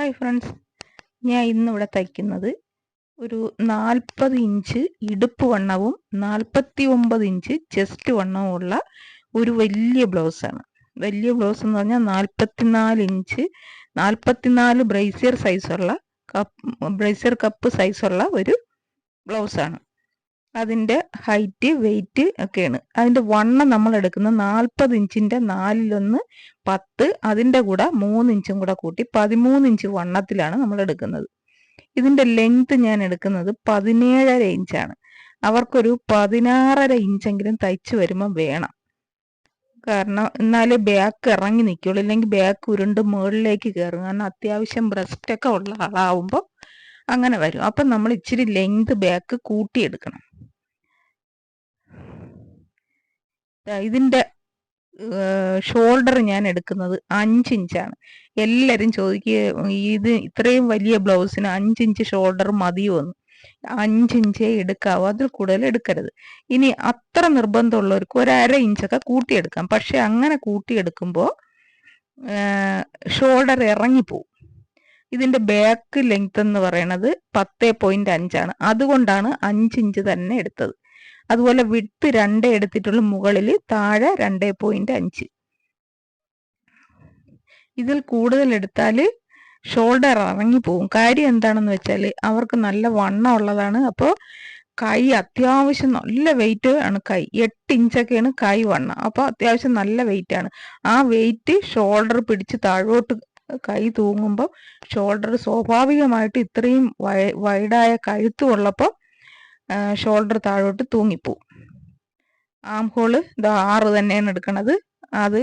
Hi friends, ഞാൻ ഇന്നിവിടെ തയ്ക്കുന്നത് ഒരു 40 ഇഞ്ച് ഇടുപ്പ് വണ്ണവും 49 ഇഞ്ച് ചെസ്റ്റ് വണ്ണവും ഉള്ള ഒരു വലിയ ബ്ലൗസാണ്. വലിയ ബ്ലൗസ് എന്ന് പറഞ്ഞാൽ 44 ഇഞ്ച് 44 ബ്രേസിയർ കപ്പ് സൈസുള്ള ഒരു ബ്ലൗസാണ്. അതിൻ്റെ ഹൈറ്റ് വെയിറ്റ് ഒക്കെയാണ്. അതിൻ്റെ വണ്ണം നമ്മൾ എടുക്കുന്നത് 40 ഇഞ്ചിൻ്റെ 4/1 10, അതിൻ്റെ കൂടെ 3 ഇഞ്ചും കൂടെ കൂട്ടി 13 ഇഞ്ച് വണ്ണത്തിലാണ് നമ്മൾ എടുക്കുന്നത്. ഇതിൻ്റെ ലെങ്ത് ഞാൻ എടുക്കുന്നത് 17.5 ഇഞ്ചാണ്. അവർക്കൊരു 16.5 ഇഞ്ചെങ്കിലും തയ്ച്ചു വരുമ്പോൾ വേണം. കാരണം എന്നാലേ ബാക്ക് ഇറങ്ങി നിൽക്കുള്ളൂ, ഇല്ലെങ്കിൽ ബാക്ക് ഉരുണ്ട് മുകളിലേക്ക് കയറും. കാരണം അത്യാവശ്യം ബ്രസ്റ്റൊക്കെ ഉള്ള ആളാവുമ്പോൾ അങ്ങനെ വരും. അപ്പം നമ്മൾ ഇച്ചിരി ലെങ്ത് ബാക്ക് കൂട്ടിയെടുക്കണം. ഇതിൻ്റെ ഷോൾഡർ ഞാൻ എടുക്കുന്നത് 5 ഇഞ്ചാണ്. എല്ലാവരും ചോദിക്കുക, ഇത് ഇത്രയും വലിയ ബ്ലൗസിന് 5 ഇഞ്ച് ഷോൾഡർ മതിയോ എന്ന്. 5 ഇഞ്ചേ എടുക്കാവൂ, അതിൽ കൂടുതൽ എടുക്കരുത്. ഇനി അത്ര നിർബന്ധമുള്ളവർക്ക് 1/2 ഇഞ്ചൊക്കെ കൂട്ടിയെടുക്കാം. പക്ഷെ അങ്ങനെ കൂട്ടിയെടുക്കുമ്പോൾ ഷോൾഡർ ഇറങ്ങിപ്പോവും. ഇതിൻ്റെ ബാക്ക് ലെങ്ത് എന്ന് പറയുന്നത് 10.5 അതുകൊണ്ടാണ് 5 ഇഞ്ച് തന്നെ എടുത്തത്. അതുപോലെ വിഡ്ത്ത് 2 എടുത്തിട്ടുള്ള, മുകളിൽ താഴെ 2.5. ഇതിൽ കൂടുതൽ എടുത്താൽ ഷോൾഡർ ഇറങ്ങിപ്പോവും. കാര്യം എന്താണെന്ന് വെച്ചാൽ അവർക്ക് നല്ല വണ്ണം ഉള്ളതാണ്. അപ്പോൾ കൈ അത്യാവശ്യം നല്ല വെയിറ്റ് ആണ്. കൈ 8 ഇഞ്ചൊക്കെയാണ് കൈ വണ്ണം. അപ്പോൾ അത്യാവശ്യം നല്ല വെയിറ്റ് ആണ്. ആ വെയിറ്റ് ഷോൾഡർ പിടിച്ച് താഴോട്ട് കൈ തൂങ്ങുമ്പോൾ ഷോൾഡർ സ്വാഭാവികമായിട്ട് ഇത്രയും വൈഡായ കഴുത്ത് ഉള്ളപ്പോൾ ഷോൾഡർ താഴോട്ട് തൂങ്ങിപ്പോവും. ആം ഹോള് 6 തന്നെയാണ് എടുക്കണത്. അത്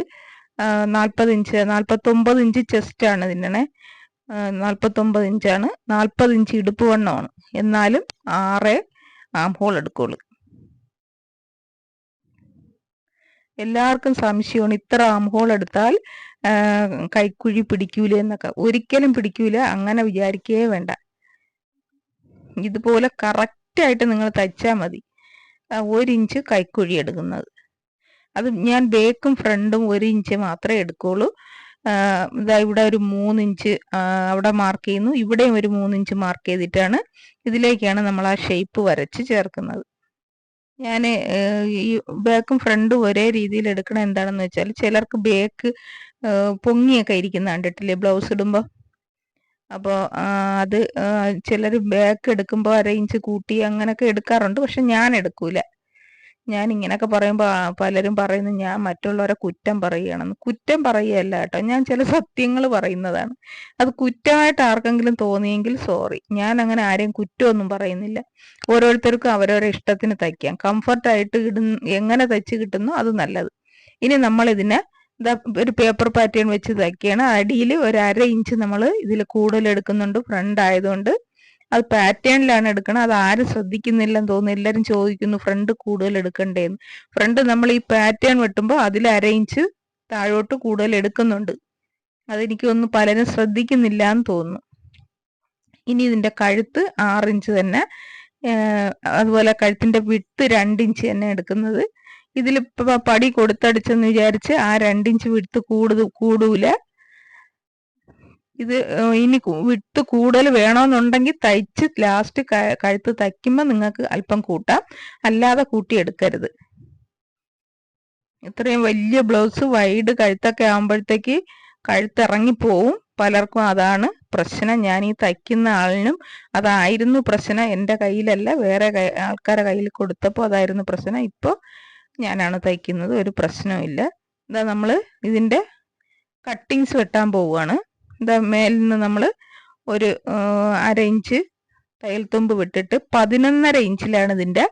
49 ഇഞ്ച് ചെസ്റ്റാണ് ഇതിൻ്റെ. 49 ഇഞ്ചാണ്. 40 ഇഞ്ച് ഇടുപ്പ് വണ്ണമാണ്. എന്നാലും 6 ആം ഹോൾ എടുക്കുള്ളൂ. എല്ലാവർക്കും സംശയമാണ് ഇത്ര ആം ഹോൾ എടുത്താൽ കൈക്കുഴി പിടിക്കൂല എന്നൊക്കെ. ഒരിക്കലും പിടിക്കൂല, അങ്ങനെ വിചാരിക്കേ വേണ്ട. ഇതുപോലെ കറക്റ്റായിട്ട് നിങ്ങൾ തയ്ച്ചാൽ മതി. 1 ഇഞ്ച് കൈക്കുഴി എടുക്കുന്നത്. അത് ഞാൻ ബേക്കും ഫ്രണ്ടും 1 ഇഞ്ച് മാത്രമേ എടുക്കുള്ളൂ. ഇതാ ഇവിടെ ഒരു 3 ഇഞ്ച് അവിടെ മാർക്ക് ചെയ്യുന്നു. ഇവിടെയും ഒരു 3 ഇഞ്ച് മാർക്ക് ചെയ്തിട്ടാണ് ഇതിലേക്കാണ് നമ്മൾ ആ ഷേപ്പ് വരച്ച് ചേർക്കുന്നത്. ഞാൻ ഈ ബാക്കും ഫ്രണ്ടും ഒരേ രീതിയിൽ എടുക്കണം. എന്താണെന്ന് വെച്ചാൽ ചിലർക്ക് ബാക്ക് പൊങ്ങിയൊക്കെ ഇരിക്കുന്ന കണ്ടിട്ടില്ലേ ബ്ലൗസ് ഇടുമ്പോൾ. അപ്പോൾ അത് ചിലർ ബാക്ക് എടുക്കുമ്പോൾ 1/2 ഇഞ്ച് കൂട്ടി അങ്ങനെയൊക്കെ എടുക്കാറുണ്ട്. പക്ഷെ ഞാൻ എടുക്കൂല. ഞാൻ ഇങ്ങനെയൊക്കെ പറയുമ്പോൾ പലരും പറയുന്നു ഞാൻ മറ്റുള്ളവരെ കുറ്റം പറയുകയാണെന്ന്. കുറ്റം പറയുകയല്ല കേട്ടോ, ഞാൻ ചില സത്യങ്ങൾ പറയുന്നതാണ്. അത് കുറ്റമായിട്ട് ആർക്കെങ്കിലും തോന്നിയെങ്കിൽ സോറി. ഞാൻ അങ്ങനെ ആരെയും കുറ്റമൊന്നും പറയുന്നില്ല. ഓരോരുത്തർക്കും അവരവരുടെ ഇഷ്ടത്തിന് തയ്ക്കാം. കംഫർട്ടായിട്ട് എങ്ങനെ തയ്ച്ച് കിട്ടുന്നോ അത് നല്ലത്. ഇനി നമ്മളിതിനെ ഒരു പേപ്പർ പാറ്റേൺ വെച്ച് തയ്ക്കുകയാണ്. അടിയിൽ ഒരു 1/2 ഇഞ്ച് നമ്മൾ ഇതിൽ കൂടുതൽ എടുക്കുന്നുണ്ട്. ഫ്രണ്ട് ആയതുകൊണ്ട് അത് പാറ്റേണിലാണ് എടുക്കണം. അത് ആരും ശ്രദ്ധിക്കുന്നില്ലെന്ന് തോന്നുന്നു. എല്ലാവരും ചോദിക്കുന്നു ഫ്രണ്ട് കൂടുതൽ എടുക്കണ്ടേന്ന്. ഫ്രണ്ട് നമ്മൾ ഈ പാറ്റേൺ വെട്ടുമ്പോൾ അതിൽ 1/2 ഇഞ്ച് താഴോട്ട് കൂടുതൽ എടുക്കുന്നുണ്ട്. അതെനിക്കൊന്നും പലരും ശ്രദ്ധിക്കുന്നില്ല എന്ന് തോന്നുന്നു. ഇനി ഇതിൻ്റെ കഴുത്ത് 6 ഇഞ്ച് തന്നെ. അതുപോലെ കഴുത്തിൻ്റെ വിഡ്ത്ത് 2 ഇഞ്ച് തന്നെ എടുക്കുന്നത്. ഇതിലിപ്പോൾ പടി കൊടുത്തടിച്ചെന്ന് വിചാരിച്ച് ആ 2 ഇഞ്ച് വിഡ്ത്ത് കൂടൂല. ഇത് ഇനി വിട്ട് കൂടുതൽ വേണമെന്നുണ്ടെങ്കിൽ തയ്ച്ച് ലാസ്റ്റ് കഴുത്ത് തയ്ക്കുമ്പോൾ നിങ്ങൾക്ക് അല്പം കൂട്ടാം, അല്ലാതെ കൂട്ടിയെടുക്കരുത്. ഇത്രയും വലിയ ബ്ലൗസ് വൈഡ് കഴുത്തൊക്കെ ആകുമ്പോഴത്തേക്ക് കഴുത്തിറങ്ങിപ്പോവും. പലർക്കും അതാണ് പ്രശ്നം. ഞാൻ ഈ തയ്ക്കുന്ന ആളിനും അതായിരുന്നു പ്രശ്നം. എൻ്റെ കയ്യിലല്ല, വേറെ ആൾക്കാരുടെ കയ്യിൽ കൊടുത്തപ്പോൾ അതായിരുന്നു പ്രശ്നം. ഇപ്പോൾ ഞാനാണ് തയ്ക്കുന്നത്, ഒരു പ്രശ്നവുമില്ല. ഇതാ നമ്മൾ ഇതിൻ്റെ കട്ടിങ്സ് വെട്ടാൻ പോവുകയാണ്. ഇതാ മേലിൽ നിന്ന് നമ്മൾ ഒരു 1/2 ഇഞ്ച് തയ്യൽ തുമ്പ് വിട്ടിട്ട് 11.5 ഇഞ്ചിലാണ് ഇതിൻ്റെ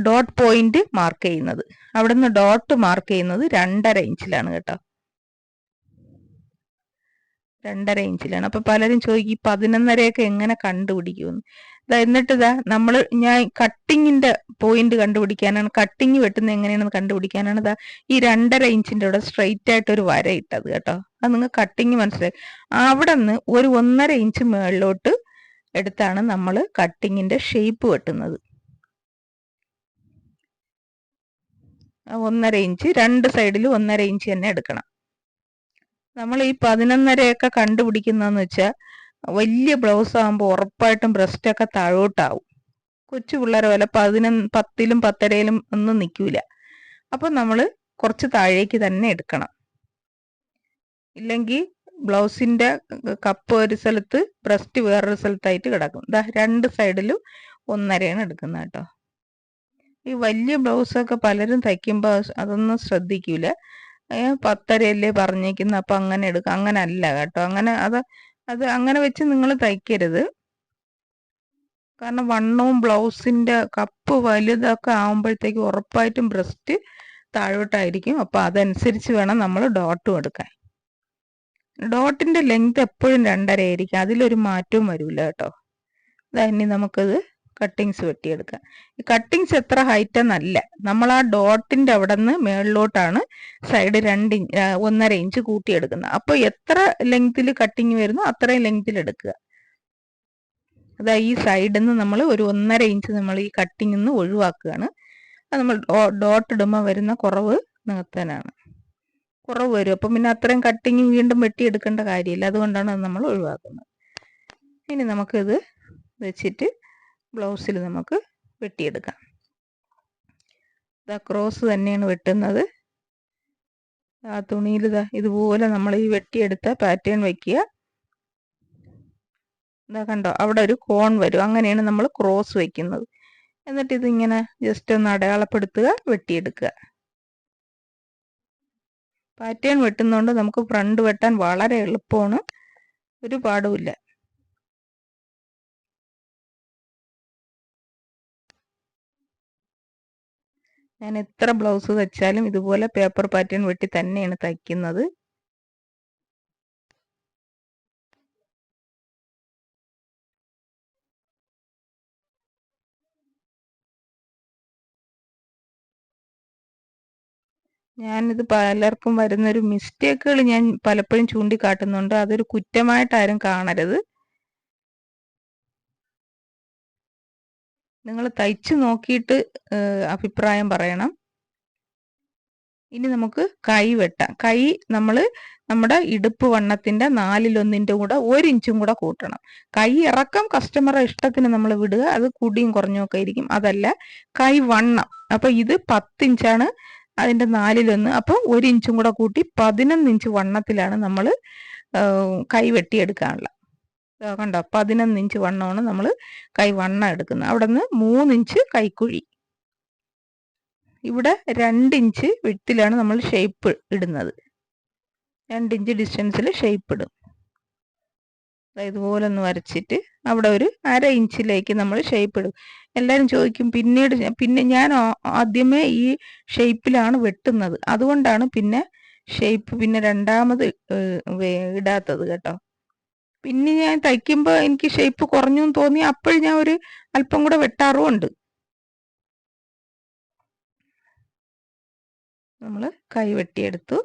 ഡോട്ട് പോയിന്റ് മാർക്ക് ചെയ്യുന്നത്. അവിടെ നിന്ന് ഡോട്ട് മാർക്ക് ചെയ്യുന്നത് 2.5 ഇഞ്ചിലാണ് കേട്ടോ. 2.5 ഇഞ്ചിലാണ്. അപ്പം പലരും ചോദിക്കും 11.5 എങ്ങനെ കണ്ടുപിടിക്കുമെന്ന്. എന്നിട്ട് ഞാൻ കട്ടിങ്ങിന്റെ പോയിന്റ് കണ്ടുപിടിക്കാനാണ്, കട്ടിങ് വെട്ടുന്നത് എങ്ങനെയാണെന്ന് കണ്ടുപിടിക്കാനാണ് ഈ 2.5 ഇഞ്ചിന്റെ അവിടെ സ്ട്രെയിറ്റ് ആയിട്ട് ഒരു വര ഇട്ടത് കേട്ടോ. അത് നിങ്ങൾ കട്ടിങ് മനസ്സിലായി. അവിടെ നിന്ന് ഒരു 1.5 ഇഞ്ച് മുകളിലോട്ട് എടുത്താണ് നമ്മൾ കട്ടിങ്ങിന്റെ ഷേപ്പ് വെട്ടുന്നത്. 1.5 ഇഞ്ച് 2 സൈഡിൽ 1.5 ഇഞ്ച് തന്നെ എടുക്കണം. നമ്മൾ ഈ 11.5 കണ്ടുപിടിക്കുന്നതെന്ന് വെച്ചാൽ വലിയ ബ്ലൗസ് ആകുമ്പോൾ ഉറപ്പായിട്ടും ബ്രസ്റ്റൊക്കെ താഴോട്ടാവും. കൊച്ചു പിള്ളേരെ പോലെ 10ലും 10.5ലും ഒന്നും നിൽക്കൂല. അപ്പം നമ്മൾ കുറച്ച് താഴേക്ക് തന്നെ എടുക്കണം. ഇല്ലെങ്കിൽ ബ്ലൗസിന്റെ കപ്പ് ഒരു സ്ഥലത്ത് ബ്രസ്റ്റ് വേറൊരു സ്ഥലത്തായിട്ട് കിടക്കും. രണ്ട് സൈഡിലും 1.5 എടുക്കുന്നത് കേട്ടോ. ഈ വലിയ ബ്ലൗസൊക്കെ പലരും തയ്ക്കുമ്പോൾ അതൊന്നും ശ്രദ്ധിക്കൂല. 10.5 പറഞ്ഞേക്കുന്ന അപ്പം അങ്ങനെ എടുക്കാം. അങ്ങനെ അല്ല കേട്ടോ. അത് അങ്ങനെ വെച്ച് നിങ്ങൾ തയ്ക്കരുത്. കാരണം വണ്ണവും ബ്ലൗസിന്റെ കപ്പ് വലുതൊക്കെ ആകുമ്പോഴത്തേക്ക് ഉറപ്പായിട്ടും ബ്രസ്റ്റ് താഴോട്ടായിരിക്കും. അപ്പം അതനുസരിച്ച് വേണം നമ്മൾ ഡോട്ടും എടുക്കാൻ. ഡോട്ടിന്റെ ലെങ്ത് എപ്പോഴും 2.5 ആയിരിക്കും. അതിലൊരു മാറ്റവും വരില്ല കേട്ടോ. ഇനി നമുക്കത് കട്ടിങ്സ് വെട്ടിയെടുക്കാം. ഈ കട്ടിങ്സ് എത്ര ഹൈറ്റ് എന്നല്ല, നമ്മൾ ആ ഡോട്ടിന്റെ അവിടെ നിന്ന് മേളിലോട്ടാണ് സൈഡ് 1.5 ഇഞ്ച് കൂട്ടിയെടുക്കുന്നത്. അപ്പോൾ എത്ര ലെങ്തിൽ കട്ടിങ് വരുന്നു അത്രയും ലെങ്തിൽ എടുക്കുക. ഈ സൈഡിൽ നിന്ന് നമ്മൾ ഒരു 1.5 ഇഞ്ച് നമ്മൾ ഈ കട്ടിങ് നിന്ന് ഒഴിവാക്കുകയാണ്. അത് നമ്മൾ ഡോട്ട് ഇടുമ്പോൾ വരുന്ന കുറവ് നികത്താനാണ്. കുറവ് വരും. അപ്പം പിന്നെ അത്രയും കട്ടിങ് വീണ്ടും വെട്ടിയെടുക്കേണ്ട കാര്യമില്ല. അതുകൊണ്ടാണ് അത് നമ്മൾ ഒഴിവാക്കുന്നത്. ഇനി നമുക്കിത് വെച്ചിട്ട് ബ്ലൗസിൽ നമുക്ക് വെട്ടിയെടുക്കാം. ക്രോസ് തന്നെയാണ് വെട്ടുന്നത്. ആ തുണിയിൽ ഇതുപോലെ നമ്മൾ ഈ വെട്ടിയെടുത്ത പാറ്റേൺ വയ്ക്കുക. കണ്ടോ, അവിടെ ഒരു കോൺ വരും. അങ്ങനെയാണ് നമ്മൾ ക്രോസ് വയ്ക്കുന്നത്. എന്നിട്ട് ഇതിങ്ങനെ ജസ്റ്റ് ഒന്ന് അടയാളപ്പെടുത്തുക, വെട്ടിയെടുക്കുക. പാറ്റേൺ വെട്ടുന്നതുകൊണ്ട് നമുക്ക് ഫ്രണ്ട് വെട്ടാൻ വളരെ എളുപ്പമാണ്, ഒരു പാടുമില്ല. ഞാൻ എത്ര ബ്ലൗസ് തയ്ച്ചാലും ഇതുപോലെ പേപ്പർ പാറ്റേൺ വെട്ടി തന്നെയാണ് തയ്ക്കുന്നത്. ഞാനിത് പലർക്കും വരുന്നൊരു മിസ്റ്റേക്കുകൾ ഞാൻ പലപ്പോഴും ചൂണ്ടിക്കാട്ടുന്നുണ്ട്. അതൊരു കുറ്റമായിട്ട് ആരും കാണരുത്. നിങ്ങൾ തയ്ച്ചു നോക്കിയിട്ട് അഭിപ്രായം പറയണം. ഇനി നമുക്ക് കൈ വെട്ടാം. കൈ നമ്മൾ നമ്മുടെ ഇടുപ്പ് വണ്ണത്തിന്റെ 4/1 കൂടെ 1 ഇഞ്ചും കൂടെ കൂട്ടണം. കൈ ഇറക്കം കസ്റ്റമറുടെ ഇഷ്ടത്തിന് നമ്മൾ വിടുക. അത് കൂടിയും കുറഞ്ഞൊക്കെ ഇരിക്കും. അതല്ല, കൈ വണ്ണം. അപ്പൊ ഇത് 10 ഇഞ്ചാണ്, അതിന്റെ 4/1. അപ്പോൾ 1 ഇഞ്ചും കൂടെ കൂട്ടി 11 ഇഞ്ച് വണ്ണത്തിലാണ് നമ്മൾ കൈ വെട്ടിയെടുക്കാനുള്ള. കണ്ടോ, 11 ഇഞ്ച് വണ്ണമാണ് നമ്മൾ കൈ വണ്ണം എടുക്കുന്നത്. അവിടെ നിന്ന് 3 ഇഞ്ച് കൈക്കുഴി. ഇവിടെ 2 ഇഞ്ച് വിട്ടിലാണ് നമ്മൾ ഷേപ്പ് ഇടുന്നത്. 2 ഇഞ്ച് ഡിസ്റ്റൻസിൽ ഷേപ്പ് ഇടും. ഇതുപോലെ ഒന്ന് വരച്ചിട്ട് അവിടെ ഒരു 1/2 ഇഞ്ചിലേക്ക് നമ്മൾ ഷേപ്പ് ഇടും. എല്ലാവരും ചോദിക്കും പിന്നെ ഞാൻ ആദ്യമേ ഈ ഷേപ്പിലാണ് വെട്ടുന്നത്, അതുകൊണ്ടാണ് പിന്നെ ഷേപ്പ് പിന്നെ രണ്ടാമത് ഇടാത്തത് കേട്ടോ. പിന്നെ ഞാൻ തയ്ക്കുമ്പോൾ എനിക്ക് ഷേപ്പ് കുറഞ്ഞു എന്ന് തോന്നി അപ്പോഴും ഞാൻ ഒരു അല്പം കൂടെ വെട്ടാറുമുണ്ട്. നമ്മൾ കൈ വെട്ടിയെടുത്തു.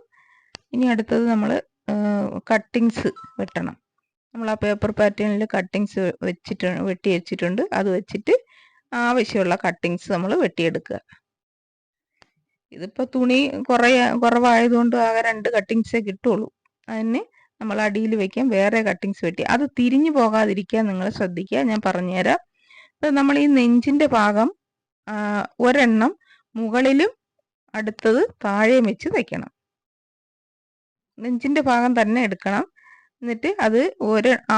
ഇനി അടുത്തത് നമ്മൾ കട്ടിങ്സ് വെട്ടണം. നമ്മൾ ആ പേപ്പർ പാറ്റേണിൽ കട്ടിങ്സ് വെട്ടി വെച്ചിട്ടുണ്ട്. അത് വെച്ചിട്ട് ആവശ്യമുള്ള കട്ടിങ്സ് നമ്മൾ വെട്ടിയെടുക്കുക. ഇതിപ്പോൾ തുണി കുറവായതുകൊണ്ട് ആകെ 2 കട്ടിങ്സേ കിട്ടുള്ളൂ. അതിന് നമ്മൾ അടിയിൽ വെക്കാൻ വേറെ കട്ടിങ്സ് വെട്ടി. അത് തിരിഞ്ഞു പോകാതിരിക്കാൻ നിങ്ങൾ ശ്രദ്ധിക്കുക. ഞാൻ പറഞ്ഞുതരാം. നമ്മൾ ഈ നെഞ്ചിന്റെ ഭാഗം ഒരെണ്ണം മുകളിലും അടുത്തത് താഴെയും വെച്ച് തയ്ക്കണം. നെഞ്ചിന്റെ ഭാഗം തന്നെ എടുക്കണം. എന്നിട്ട് അത്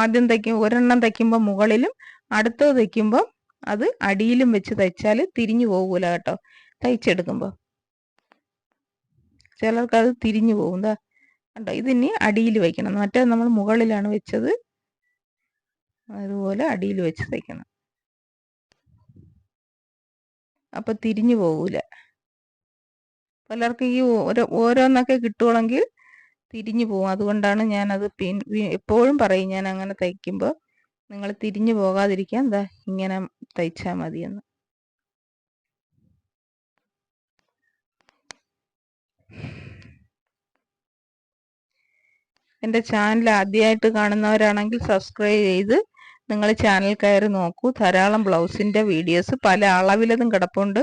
ആദ്യം ഒരെണ്ണം തയ്ക്കുമ്പോൾ മുകളിലും അടുത്തത് തയ്ക്കുമ്പോൾ അത് അടിയിലും വെച്ച് തയ്ച്ചാൽ തിരിഞ്ഞു പോകൂല കേട്ടോ. തയ്ച്ചെടുക്കുമ്പോൾ ചിലർക്ക് അത് തിരിഞ്ഞു പോകും. കണ്ടോ, ഇതിനി അടിയിൽ വയ്ക്കണം. മറ്റേ നമ്മൾ മുകളിലാണ് വെച്ചത്, അതുപോലെ അടിയിൽ വെച്ച് തയ്ക്കണം. അപ്പൊ തിരിഞ്ഞു പോകൂല. പലർക്ക് ഈ ഓരോന്നൊക്കെ കിട്ടുവാണെങ്കിൽ തിരിഞ്ഞു പോകും. അതുകൊണ്ടാണ് ഞാനത് എപ്പോഴും പറയും, ഞാൻ അങ്ങനെ തയ്ക്കുമ്പോൾ നിങ്ങൾ തിരിഞ്ഞു പോകാതിരിക്കാൻ ഇങ്ങനെ തയ്ച്ചാൽ മതിയെന്ന്. എൻ്റെ ചാനൽ ആദ്യമായിട്ട് കാണുന്നവരാണെങ്കിൽ സബ്സ്ക്രൈബ് ചെയ്ത് നിങ്ങൾ ചാനൽ കയറി നോക്കൂ. ധാരാളം ബ്ലൗസിൻ്റെ വീഡിയോസ് പല അളവിലതും കിടപ്പുണ്ട്.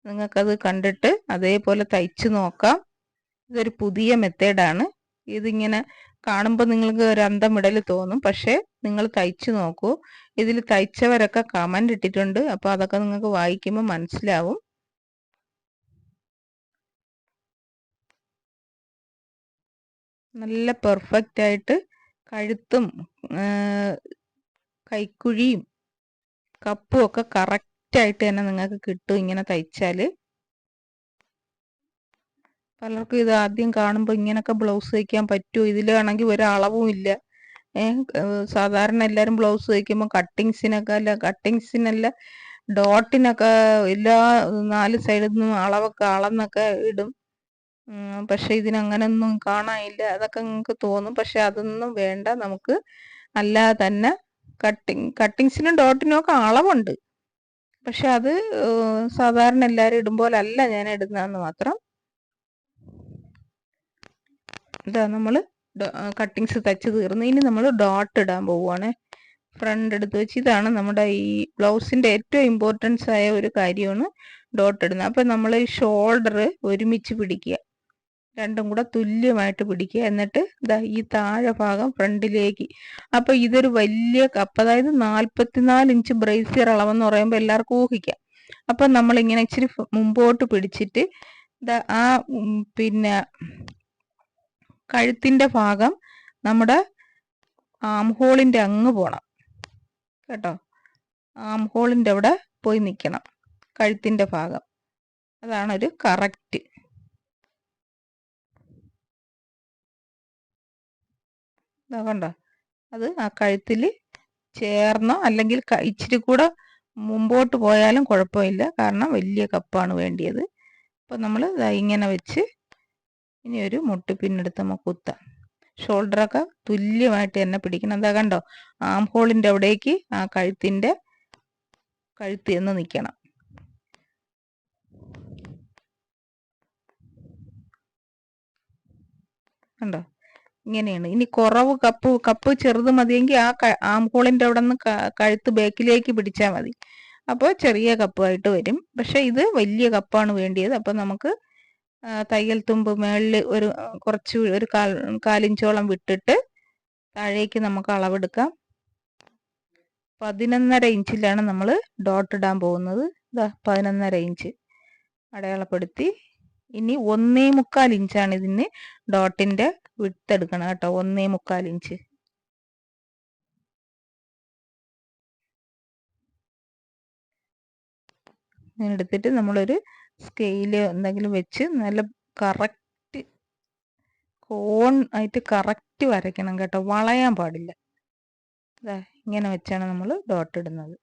നിങ്ങൾക്കത് കണ്ടിട്ട് അതേപോലെ തയ്ച്ചു നോക്കാം. ഇതൊരു പുതിയ മെത്തേഡാണ്. ഇതിങ്ങനെ കാണുമ്പോൾ നിങ്ങൾക്ക് ഒരു അന്തം വിടൽ തോന്നും. പക്ഷേ നിങ്ങൾ തയ്ച്ചു നോക്കൂ. ഇതിൽ തയ്ച്ചവരൊക്കെ കമൻ്റ് ഇട്ടിട്ടുണ്ട്. അപ്പോൾ അതൊക്കെ നിങ്ങൾക്ക് വായിക്കുമ്പോൾ മനസ്സിലാവും. നല്ല പെർഫെക്റ്റ് ആയിട്ട് കഴുത്തും കൈക്കുഴിയും കപ്പും ഒക്കെ കറക്റ്റായിട്ട് തന്നെ നിങ്ങൾക്ക് കിട്ടും ഇങ്ങനെ തയ്ച്ചാൽ. പലർക്കും ഇത് ആദ്യം കാണുമ്പോൾ ഇങ്ങനെയൊക്കെ ബ്ലൗസ് തയ്ക്കാൻ പറ്റുമോ, ഇതിലാണെങ്കിൽ ഒരളവും ഇല്ല. സാധാരണ എല്ലാവരും ബ്ലൗസ് തയ്ക്കുമ്പോൾ കട്ടിങ്സിനല്ല ഡോട്ടിനൊക്കെ എല്ലാ 4 സൈഡിൽ നിന്നും അളവൊക്കെ അളന്നൊക്കെ ഇടും. പക്ഷെ ഇതിനങ്ങനൊന്നും കാണാനില്ല. അതൊക്കെ നിങ്ങൾക്ക് തോന്നും. പക്ഷെ അതൊന്നും വേണ്ട. നമുക്ക് അല്ലാതെ തന്നെ കട്ടിങ്സിനും ഡോട്ടിനും ഒക്കെ അളവുണ്ട്. പക്ഷെ അത് സാധാരണ എല്ലാവരും ഇടുമ്പോലല്ല ഞാൻ ഇടുന്നതെന്ന് മാത്രം. ഇതാ നമ്മൾ കട്ടിങ്സ് തച്ച് തീർന്നു. ഇനി നമ്മൾ ഡോട്ട് ഇടാൻ പോവുകയാണ്. ഫ്രണ്ട് എടുത്ത് വെച്ച് ഇതാണ് നമ്മുടെ ഈ ബ്ലൗസിൻ്റെ ഏറ്റവും ഇമ്പോർട്ടൻസ് ആയ ഒരു കാര്യമാണ് ഡോട്ട് ഇടുന്നത്. അപ്പം നമ്മൾ ഈ ഷോൾഡർ ഒരുമിച്ച് പിടിക്കുക, രണ്ടും കൂടെ തുല്യമായിട്ട് പിടിക്കുക. എന്നിട്ട് ഇതാ ഈ താഴെ ഭാഗം ഫ്രണ്ടിലേക്ക്. അപ്പോൾ ഇതൊരു വലിയ കപ്പ്, അതായത് 44 ഇഞ്ച് ബ്രേസിയർ അളവെന്ന് പറയുമ്പോൾ എല്ലാവർക്കും ഊഹിക്കാം. അപ്പം നമ്മളിങ്ങനെ ഇച്ചിരി മുമ്പോട്ട് പിടിച്ചിട്ട് ഇതാ ആ പിന്നെ കഴുത്തിൻ്റെ ഭാഗം നമ്മുടെ ആം ഹോളിൻ്റെ അങ്ങ് പോകണം കേട്ടോ. ആം ഹോളിൻ്റെ അവിടെ പോയി നിൽക്കണം കഴുത്തിൻ്റെ ഭാഗം. അതാണൊരു കറക്റ്റ്. ഇതാ കണ്ടോ, അത് ആ കഴുത്തിൽ ചേർന്നോ അല്ലെങ്കിൽ ഇച്ചിരി കൂടെ മുമ്പോട്ട് പോയാലും കുഴപ്പമില്ല, കാരണം വലിയ കപ്പാണ് വേണ്ടിയത്. അപ്പോൾ നമ്മൾ ഇങ്ങനെ വെച്ച് ഇനി ഒരു മുട്ടുപിന്നെടുത്ത് നമുക്ക് കുത്താം. ഷോൾഡറൊക്കെ തുല്യമായിട്ട് തന്നെ പിടിക്കണം. എന്താ കണ്ടോ, ആം ഹോളിൻ്റെ അവിടേക്ക് ആ കഴുത്ത് എന്ന് നിൽക്കണം. കണ്ടോ, ഇങ്ങനെയാണ്. ഇനി കുറവ് കപ്പ് ചെറുത് മതിയെങ്കിൽ ആ ആം ഹോളിൻ്റെ അവിടെ നിന്ന് കഴുത്ത് ബാക്കിലേക്ക് പിടിച്ചാൽ മതി. അപ്പോൾ ചെറിയ കപ്പായിട്ട് വരും. പക്ഷേ ഇത് വലിയ കപ്പാണ് വേണ്ടിയത്. അപ്പോൾ നമുക്ക് തയ്യൽ തുമ്പ് മേളിൽ കുറച്ച് ഒരു കാലിഞ്ചോളം വിട്ടിട്ട് താഴേക്ക് നമുക്ക് അളവെടുക്കാം. 11.5 ഇഞ്ചിലാണ് നമ്മൾ ഡോട്ട് ഇടാൻ പോകുന്നത്. ഇതാ 11.5 ഇഞ്ച് അടയാളപ്പെടുത്തി. ഇനി 1.25 ഇഞ്ചാണ് ഇതിന് ഡോട്ടിൻ്റെ വിഡ്ത്ത് എടുക്കണം കേട്ടോ. 1.25 ഇഞ്ച്. ഇങ്ങനെ എടുത്തിട്ട് നമ്മളൊരു സ്കെയില് എന്തെങ്കിലും വെച്ച് നല്ല കറക്റ്റ് കോൺ ആയിട്ട് കറക്റ്റ് വരയ്ക്കണം കേട്ടോ. വളയാൻ പാടില്ല. ഇങ്ങനെ വെച്ചാണ് നമ്മൾ ഡോട്ട് ഇടുന്നത്.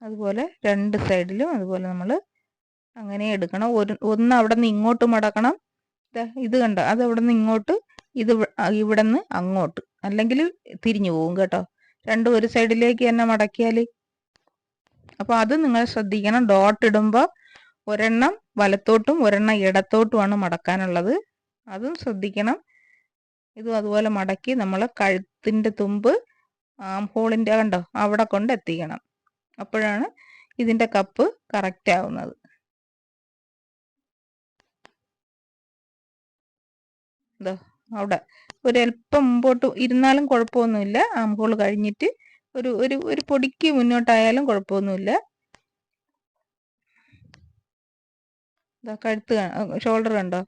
അതുപോലെ രണ്ട് സൈഡിലും അതുപോലെ നമ്മൾ അങ്ങനെ എടുക്കണം. ഒന്ന് അവിടെ നിന്ന് ഇങ്ങോട്ട് മടക്കണം. ഇത് കണ്ടോ, അത് അവിടെ നിന്ന് ഇങ്ങോട്ട്, ഇത് ഇവിടെ നിന്ന് അങ്ങോട്ട്, അല്ലെങ്കിൽ തിരിഞ്ഞു പോകും കേട്ടോ. രണ്ടും ഒരു സൈഡിലേക്ക് തന്നെ മടക്കിയാൽ. അപ്പോൾ അത് നിങ്ങൾ ശ്രദ്ധിക്കണം. ഡോട്ട് ഇടുമ്പോൾ ഒരെണ്ണം വലത്തോട്ടും ഒരെണ്ണം ഇടത്തോട്ടുമാണ് മടക്കാനുള്ളത്. അതും ശ്രദ്ധിക്കണം. ഇതും അതുപോലെ മടക്കി നമ്മൾ കഴുത്തിൻ്റെ തുമ്പ് ആം ഹോളിൻ്റെ കണ്ടോ അവിടെ കൊണ്ട് എത്തിക്കണം. അപ്പോഴാണ് ഇതിൻ്റെ കപ്പ് കറക്റ്റ് ആവുന്നത്. ഇതോ അവിടെ ഒരല്പം മുമ്പോട്ട് ഇരുന്നാലും കുഴപ്പമൊന്നുമില്ല. ആം ഹോൾ കഴിഞ്ഞിട്ട് ഒരു പൊടിക്ക് മുന്നോട്ടായാലും കുഴപ്പമൊന്നുമില്ല. ഇതാ കഴുത്ത് ഷോൾഡർ കണ്ടോ,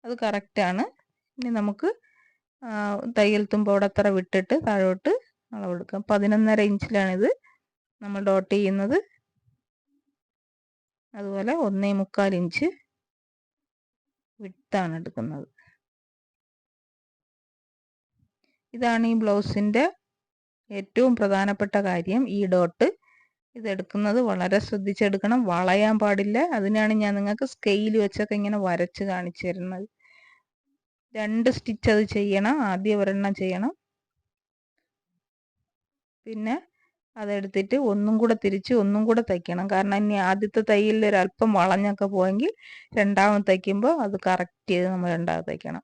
അത് കറക്റ്റാണ്. ഇനി നമുക്ക് തയ്യൽ തുമ്പ് അവിടെ അത്ര വിട്ടിട്ട് താഴോട്ട് അളവെടുക്കാം. 11.5 ഇഞ്ചിലാണിത് നമ്മൾ ഡോട്ട് ചെയ്യുന്നത്. അതുപോലെ 1.25 ഇഞ്ച് വിട്ടാണ് എടുക്കുന്നത്. ഇതാണ് ഈ ബ്ലൗസിൻ്റെ ഏറ്റവും പ്രധാനപ്പെട്ട കാര്യം, ഈ ഡോട്ട്. ഇതെടുക്കുന്നത് വളരെ ശ്രദ്ധിച്ചെടുക്കണം, വളയാൻ പാടില്ല. അതിനാണ് ഞാൻ നിങ്ങൾക്ക് സ്കെയിൽ വെച്ചൊക്കെ ഇങ്ങനെ വരച്ച് കാണിച്ചു തരുന്നത്. 2 സ്റ്റിച്ച് അത് ചെയ്യണം. ആദ്യം ഒരെണ്ണം ചെയ്യണം, പിന്നെ അതെടുത്തിട്ട് ഒന്നും കൂടെ തിരിച്ച് ഒന്നും കൂടെ തയ്ക്കണം. കാരണം ഇനി ആദ്യത്തെ തയ്യലിൽ ഒരല്പം വളഞ്ഞൊക്കെ പോയെങ്കിൽ രണ്ടാമത് തയ്ക്കുമ്പോൾ അത് കറക്റ്റ് ചെയ്ത് നമ്മൾ രണ്ടാമത് തയ്ക്കണം.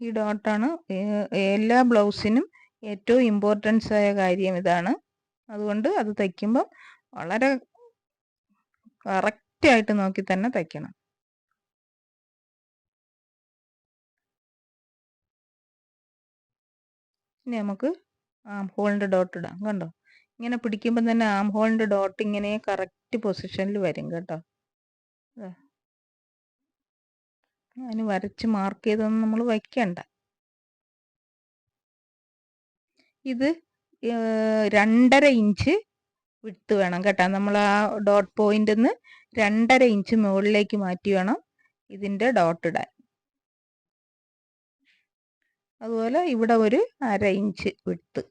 ഈ ഡോട്ടാണ് എല്ലാ ബ്ലൗസിനും ഏറ്റവും ഇമ്പോർട്ടൻസ് ആയ കാര്യം ഇതാണ്. അതുകൊണ്ട് അത് തയ്ക്കുമ്പോൾ വളരെ കറക്റ്റായിട്ട് നോക്കി തന്നെ തയ്ക്കണം. ഇനി നമുക്ക് ആം ഹോളിൻ്റെ ഡോട്ട് ഇടാം. കണ്ടോ, ഇങ്ങനെ പിടിക്കുമ്പോൾ തന്നെ ആം ഹോളിൻ്റെ ഡോട്ട് ഇങ്ങനെ കറക്റ്റ് പൊസിഷനിൽ വരും കേട്ടോ. അതിന് വരച്ച് മാർക്ക് ചെയ്തൊന്നും നമ്മൾ വയ്ക്കണ്ട. ഇത് 2.5 ഇഞ്ച് വിട്ട് വേണം കേട്ടോ. നമ്മൾ ആ ഡോട്ട് പോയിന്റിൽ നിന്ന് 2.5 ഇഞ്ച് മുകളിലേക്ക് മാറ്റി വേണം ഇതിൻ്റെ ഡോട്ട് ഇടാൻ. അതുപോലെ ഇവിടെ ഒരു 1/2 ഇഞ്ച് വിട്ട്,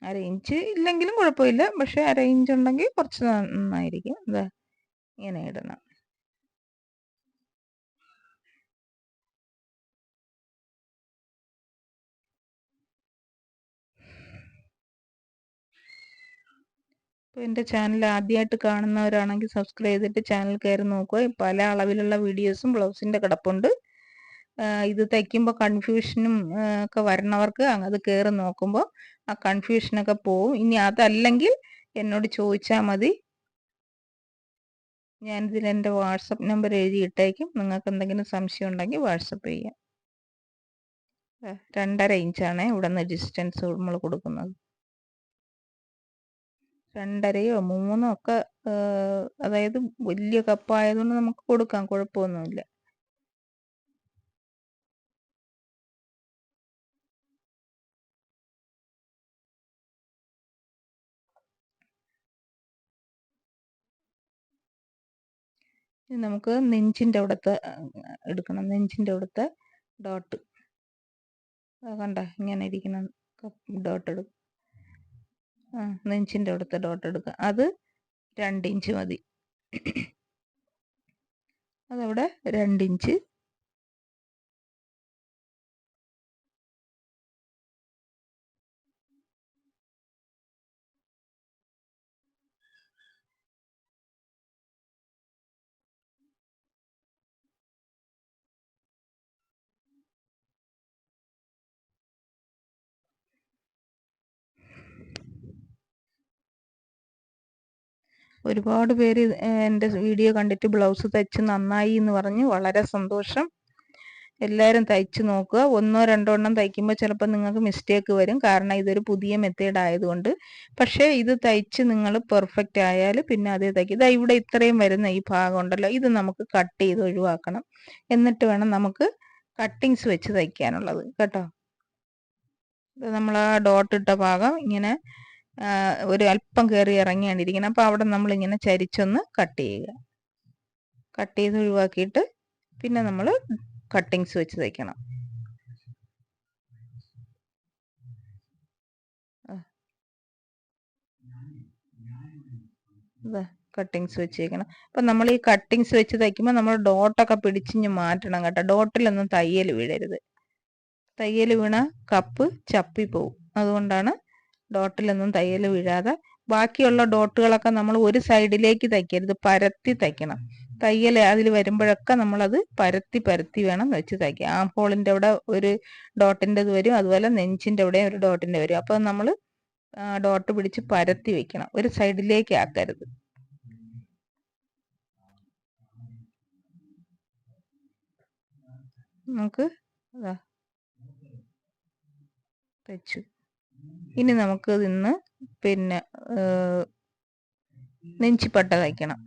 1/2 ഇഞ്ച് ഇല്ലെങ്കിലും കുഴപ്പമില്ല, പക്ഷെ 1/2 ഇഞ്ച് ഉണ്ടെങ്കിൽ കുറച്ച് നന്നായിരിക്കും. ഇതാ ഇങ്ങനെ ഇടണം. അപ്പോൾ എൻ്റെ ചാനൽ ആദ്യമായിട്ട് കാണുന്നവരാണെങ്കിൽ സബ്സ്ക്രൈബ് ചെയ്തിട്ട് ചാനൽ കയറി നോക്കുക. പല അളവിലുള്ള വീഡിയോസും ബ്ലൗസിൻ്റെ കിടപ്പുണ്ട്. ഇത് തയ്ക്കുമ്പോൾ കൺഫ്യൂഷനും ഒക്കെ വരണവർക്ക് അത് കയറി നോക്കുമ്പോൾ ആ കൺഫ്യൂഷനൊക്കെ പോവും. ഇനി അതല്ലെങ്കിൽ എന്നോട് ചോദിച്ചാൽ മതി, ഞാനിതിൽ എൻ്റെ വാട്സപ്പ് നമ്പർ എഴുതിയിട്ടേക്കും. നിങ്ങൾക്ക് എന്തെങ്കിലും സംശയം ഉണ്ടെങ്കിൽ വാട്സപ്പ് ചെയ്യാം. 2.5 ഇഞ്ചാണ് ഇവിടെ നിന്ന് ഡിസ്റ്റൻസ് നമ്മൾ കൊടുക്കുന്നത്. 2.5യോ 3 ഒക്കെ, അതായത് വലിയ കപ്പായതുകൊണ്ട് നമുക്ക് കൊടുക്കാം, കുഴപ്പമൊന്നുമില്ല. നമുക്ക് നെഞ്ചിൻ്റെ അവിടുത്തെ എടുക്കണം. നെഞ്ചിൻ്റെ അവിടുത്തെ ഡോട്ട് കണ്ട ഇങ്ങനെ ഇരിക്കണം. ഡോട്ട് എടുക്കും. നെഞ്ചിൻ്റെ അവിടുത്തെ ഡോട്ട് എടുക്കുക. അത് 2 ഇഞ്ച് മതി. അതവിടെ 2 ഇഞ്ച്. ഒരുപാട് പേര് എൻ്റെ വീഡിയോ കണ്ടിട്ട് ബ്ലൗസ് തയ്ച്ച് നന്നായി എന്ന് പറഞ്ഞ്, വളരെ സന്തോഷം. എല്ലാവരും തയ്ച്ച് നോക്കുക. 1-2 എണ്ണം തയ്ക്കുമ്പോൾ ചിലപ്പോൾ നിങ്ങൾക്ക് മിസ്റ്റേക്ക് വരും, കാരണം ഇതൊരു പുതിയ മെത്തേഡ് ആയതുകൊണ്ട്. പക്ഷേ ഇത് തയ്ച്ച് നിങ്ങൾ പെർഫെക്റ്റ് ആയാൽ പിന്നെ അതേ തയ്ക്കും. ഇതാ ഇവിടെ ഇത്രയും വരുന്ന ഈ ഭാഗം ഉണ്ടല്ലോ, ഇത് നമുക്ക് കട്ട് ചെയ്ത് ഒഴിവാക്കണം. എന്നിട്ട് വേണം നമുക്ക് കട്ടിങ്സ് വെച്ച് തയ്ക്കാനുള്ളത് കേട്ടോ. നമ്മൾ ആ ഡോട്ട് ഇട്ട ഭാഗം ഇങ്ങനെ ഒരു അല്പം കയറി ഇറങ്ങിയാണ് ഇരിക്കുന്നത്. അപ്പോൾ അവിടെ നമ്മളിങ്ങനെ ചരിച്ചൊന്ന് കട്ട് ചെയ്യുക. കട്ട് ചെയ്ത് ഒഴിവാക്കിയിട്ട് പിന്നെ നമ്മൾ കട്ടിങ്സ് വെച്ച് തയ്ക്കണം. കട്ടിങ്സ് വെച്ചേക്കണം. അപ്പം നമ്മൾ ഈ കട്ടിങ്സ് വെച്ച് തയ്ക്കുമ്പോൾ നമ്മൾ ഡോട്ടൊക്കെ പിടിച്ചിഞ്ഞ് മാറ്റണം കേട്ടോ. ഡോട്ടിലൊന്നും തയ്യൽ വീഴരുത്. തയ്യൽ വീണ കപ്പ് ചപ്പിപ്പോവും. അതുകൊണ്ടാണ് ഡോട്ടിലൊന്നും തയ്യൽ വീഴാതെ. ബാക്കിയുള്ള ഡോട്ടുകളൊക്കെ നമ്മൾ ഒരു സൈഡിലേക്ക് തയ്ക്കരുത്, പരത്തി തയ്ക്കണം. തയ്യൽ അതിൽ വരുമ്പോഴൊക്കെ നമ്മളത് പരത്തി പരത്തി വേണം വെച്ച് തയ്ക്കാം. ആം ഹോളിൻ്റെ അവിടെ ഒരു ഡോട്ടിൻ്റെത് വരും, അതുപോലെ നെഞ്ചിൻ്റെ അവിടെ ഒരു ഡോട്ടിൻ്റെ വരും. അപ്പോൾ നമ്മൾ ഡോട്ട് പിടിച്ച് പരത്തി വെക്കണം, ഒരു സൈഡിലേക്ക് ആക്കരുത്. നമുക്ക് തയ്ച്ചു. ഇനി നമുക്ക് ഇന്ന് പിന്നെ നെഞ്ചിപ്പട്ട തയ്ക്കണം.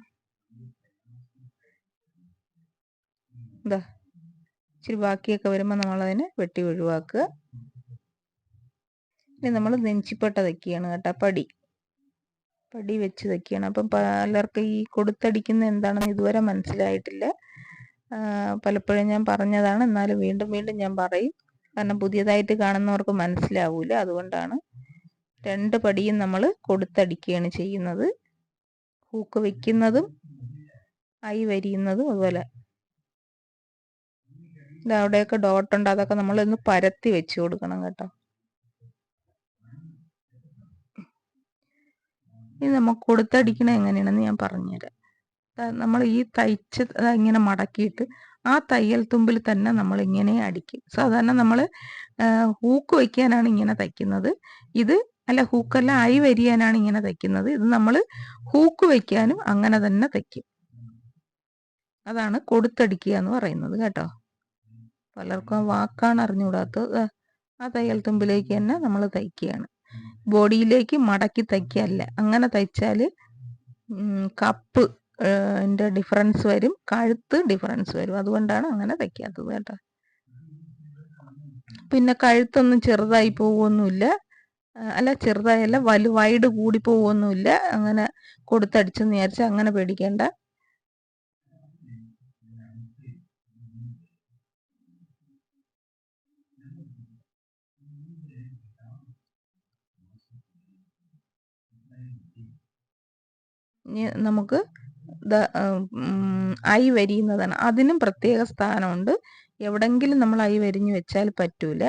എന്താ ഇച്ചിരി ബാക്കിയൊക്കെ വരുമ്പോൾ നമ്മളതിനെ വെട്ടി ഒഴിവാക്കുക. ഇനി നമ്മൾ നെഞ്ചിപ്പട്ട തയ്ക്കുകയാണ് കേട്ടോ. പടി വെച്ച് തയ്ക്കുകയാണ്. അപ്പം പലർക്കും ഈ കൊടുത്തടിക്കുന്ന എന്താണെന്ന് ഇതുവരെ മനസ്സിലായിട്ടില്ല. പലപ്പോഴും ഞാൻ പറഞ്ഞതാണ്, എന്നാലും വീണ്ടും വീണ്ടും ഞാൻ പറയും, കാരണം പുതിയതായിട്ട് കാണുന്നവർക്ക് മനസ്സിലാവൂല. അതുകൊണ്ടാണ് 2 പടിയും നമ്മൾ കൊടുത്തടിക്കുകയാണ് ചെയ്യുന്നത്. ഹൂക്ക് വെക്കുന്നതും ഐ വരിയുന്നതും അതുപോലെ. അവിടെയൊക്കെ ഡോട്ടുണ്ട്, അതൊക്കെ നമ്മളൊന്ന് പരത്തി വെച്ച് കൊടുക്കണം കേട്ടോ. ഇനി നമുക്ക് കൊടുത്തടിക്കണത് എങ്ങനെയാണെന്ന് ഞാൻ പറഞ്ഞുതരാം. നമ്മൾ ഈ തയ്ച്ച് ഇങ്ങനെ മടക്കിയിട്ട് ആ തയ്യൽ തുമ്പിൽ തന്നെ നമ്മൾ ഇങ്ങനെ അടിക്കും. സാധാരണ നമ്മൾ ഹൂക്ക് വയ്ക്കാനാണ് ഇങ്ങനെ തയ്ക്കുന്നത്. ഇത് അല്ല, ഹൂക്കല്ല, അയി വരിയാനാണ് ഇങ്ങനെ തയ്ക്കുന്നത്. ഇത് നമ്മൾ ഹൂക്ക് വയ്ക്കാനും അങ്ങനെ തന്നെ തയ്ക്കും. അതാണ് കൊടുത്തടിക്കുക എന്ന് പറയുന്നത് കേട്ടോ. പലർക്കും ആ വാക്കാണ് അറിഞ്ഞുകൂടാത്തത്. ആ തയ്യൽ തുമ്പിലേക്ക് തന്നെ നമ്മൾ തയ്ക്കുകയാണ്. ബോഡിയിലേക്ക് മടക്കി തയ്ക്കല്ല. അങ്ങനെ തയ്ച്ചാൽ കപ്പ് ൻ്റെ ഡിഫറൻസ് വരും, കഴുത്ത് ഡിഫറൻസ് വരും. അതുകൊണ്ടാണ് അങ്ങനെ തയ്ക്കാത്തത് കേട്ടോ. പിന്നെ കഴുത്തൊന്നും ചെറുതായി പോവുമൊന്നുമില്ല. അല്ല, ചെറുതായല്ല, വൈഡ് കൂടി പോവുമൊന്നുമില്ല. അങ്ങനെ കൊടുത്തടിച്ചെന്ന് വിചാരിച്ചാൽ അങ്ങനെ പേടിക്കേണ്ട. ഇനി നമുക്ക് ഐ വരിയുന്നതാണ്. അതിനും പ്രത്യേക സ്ഥാനമുണ്ട്. എവിടെങ്കിലും നമ്മൾ ഐ വരിഞ്ഞ് വെച്ചാൽ പറ്റൂല.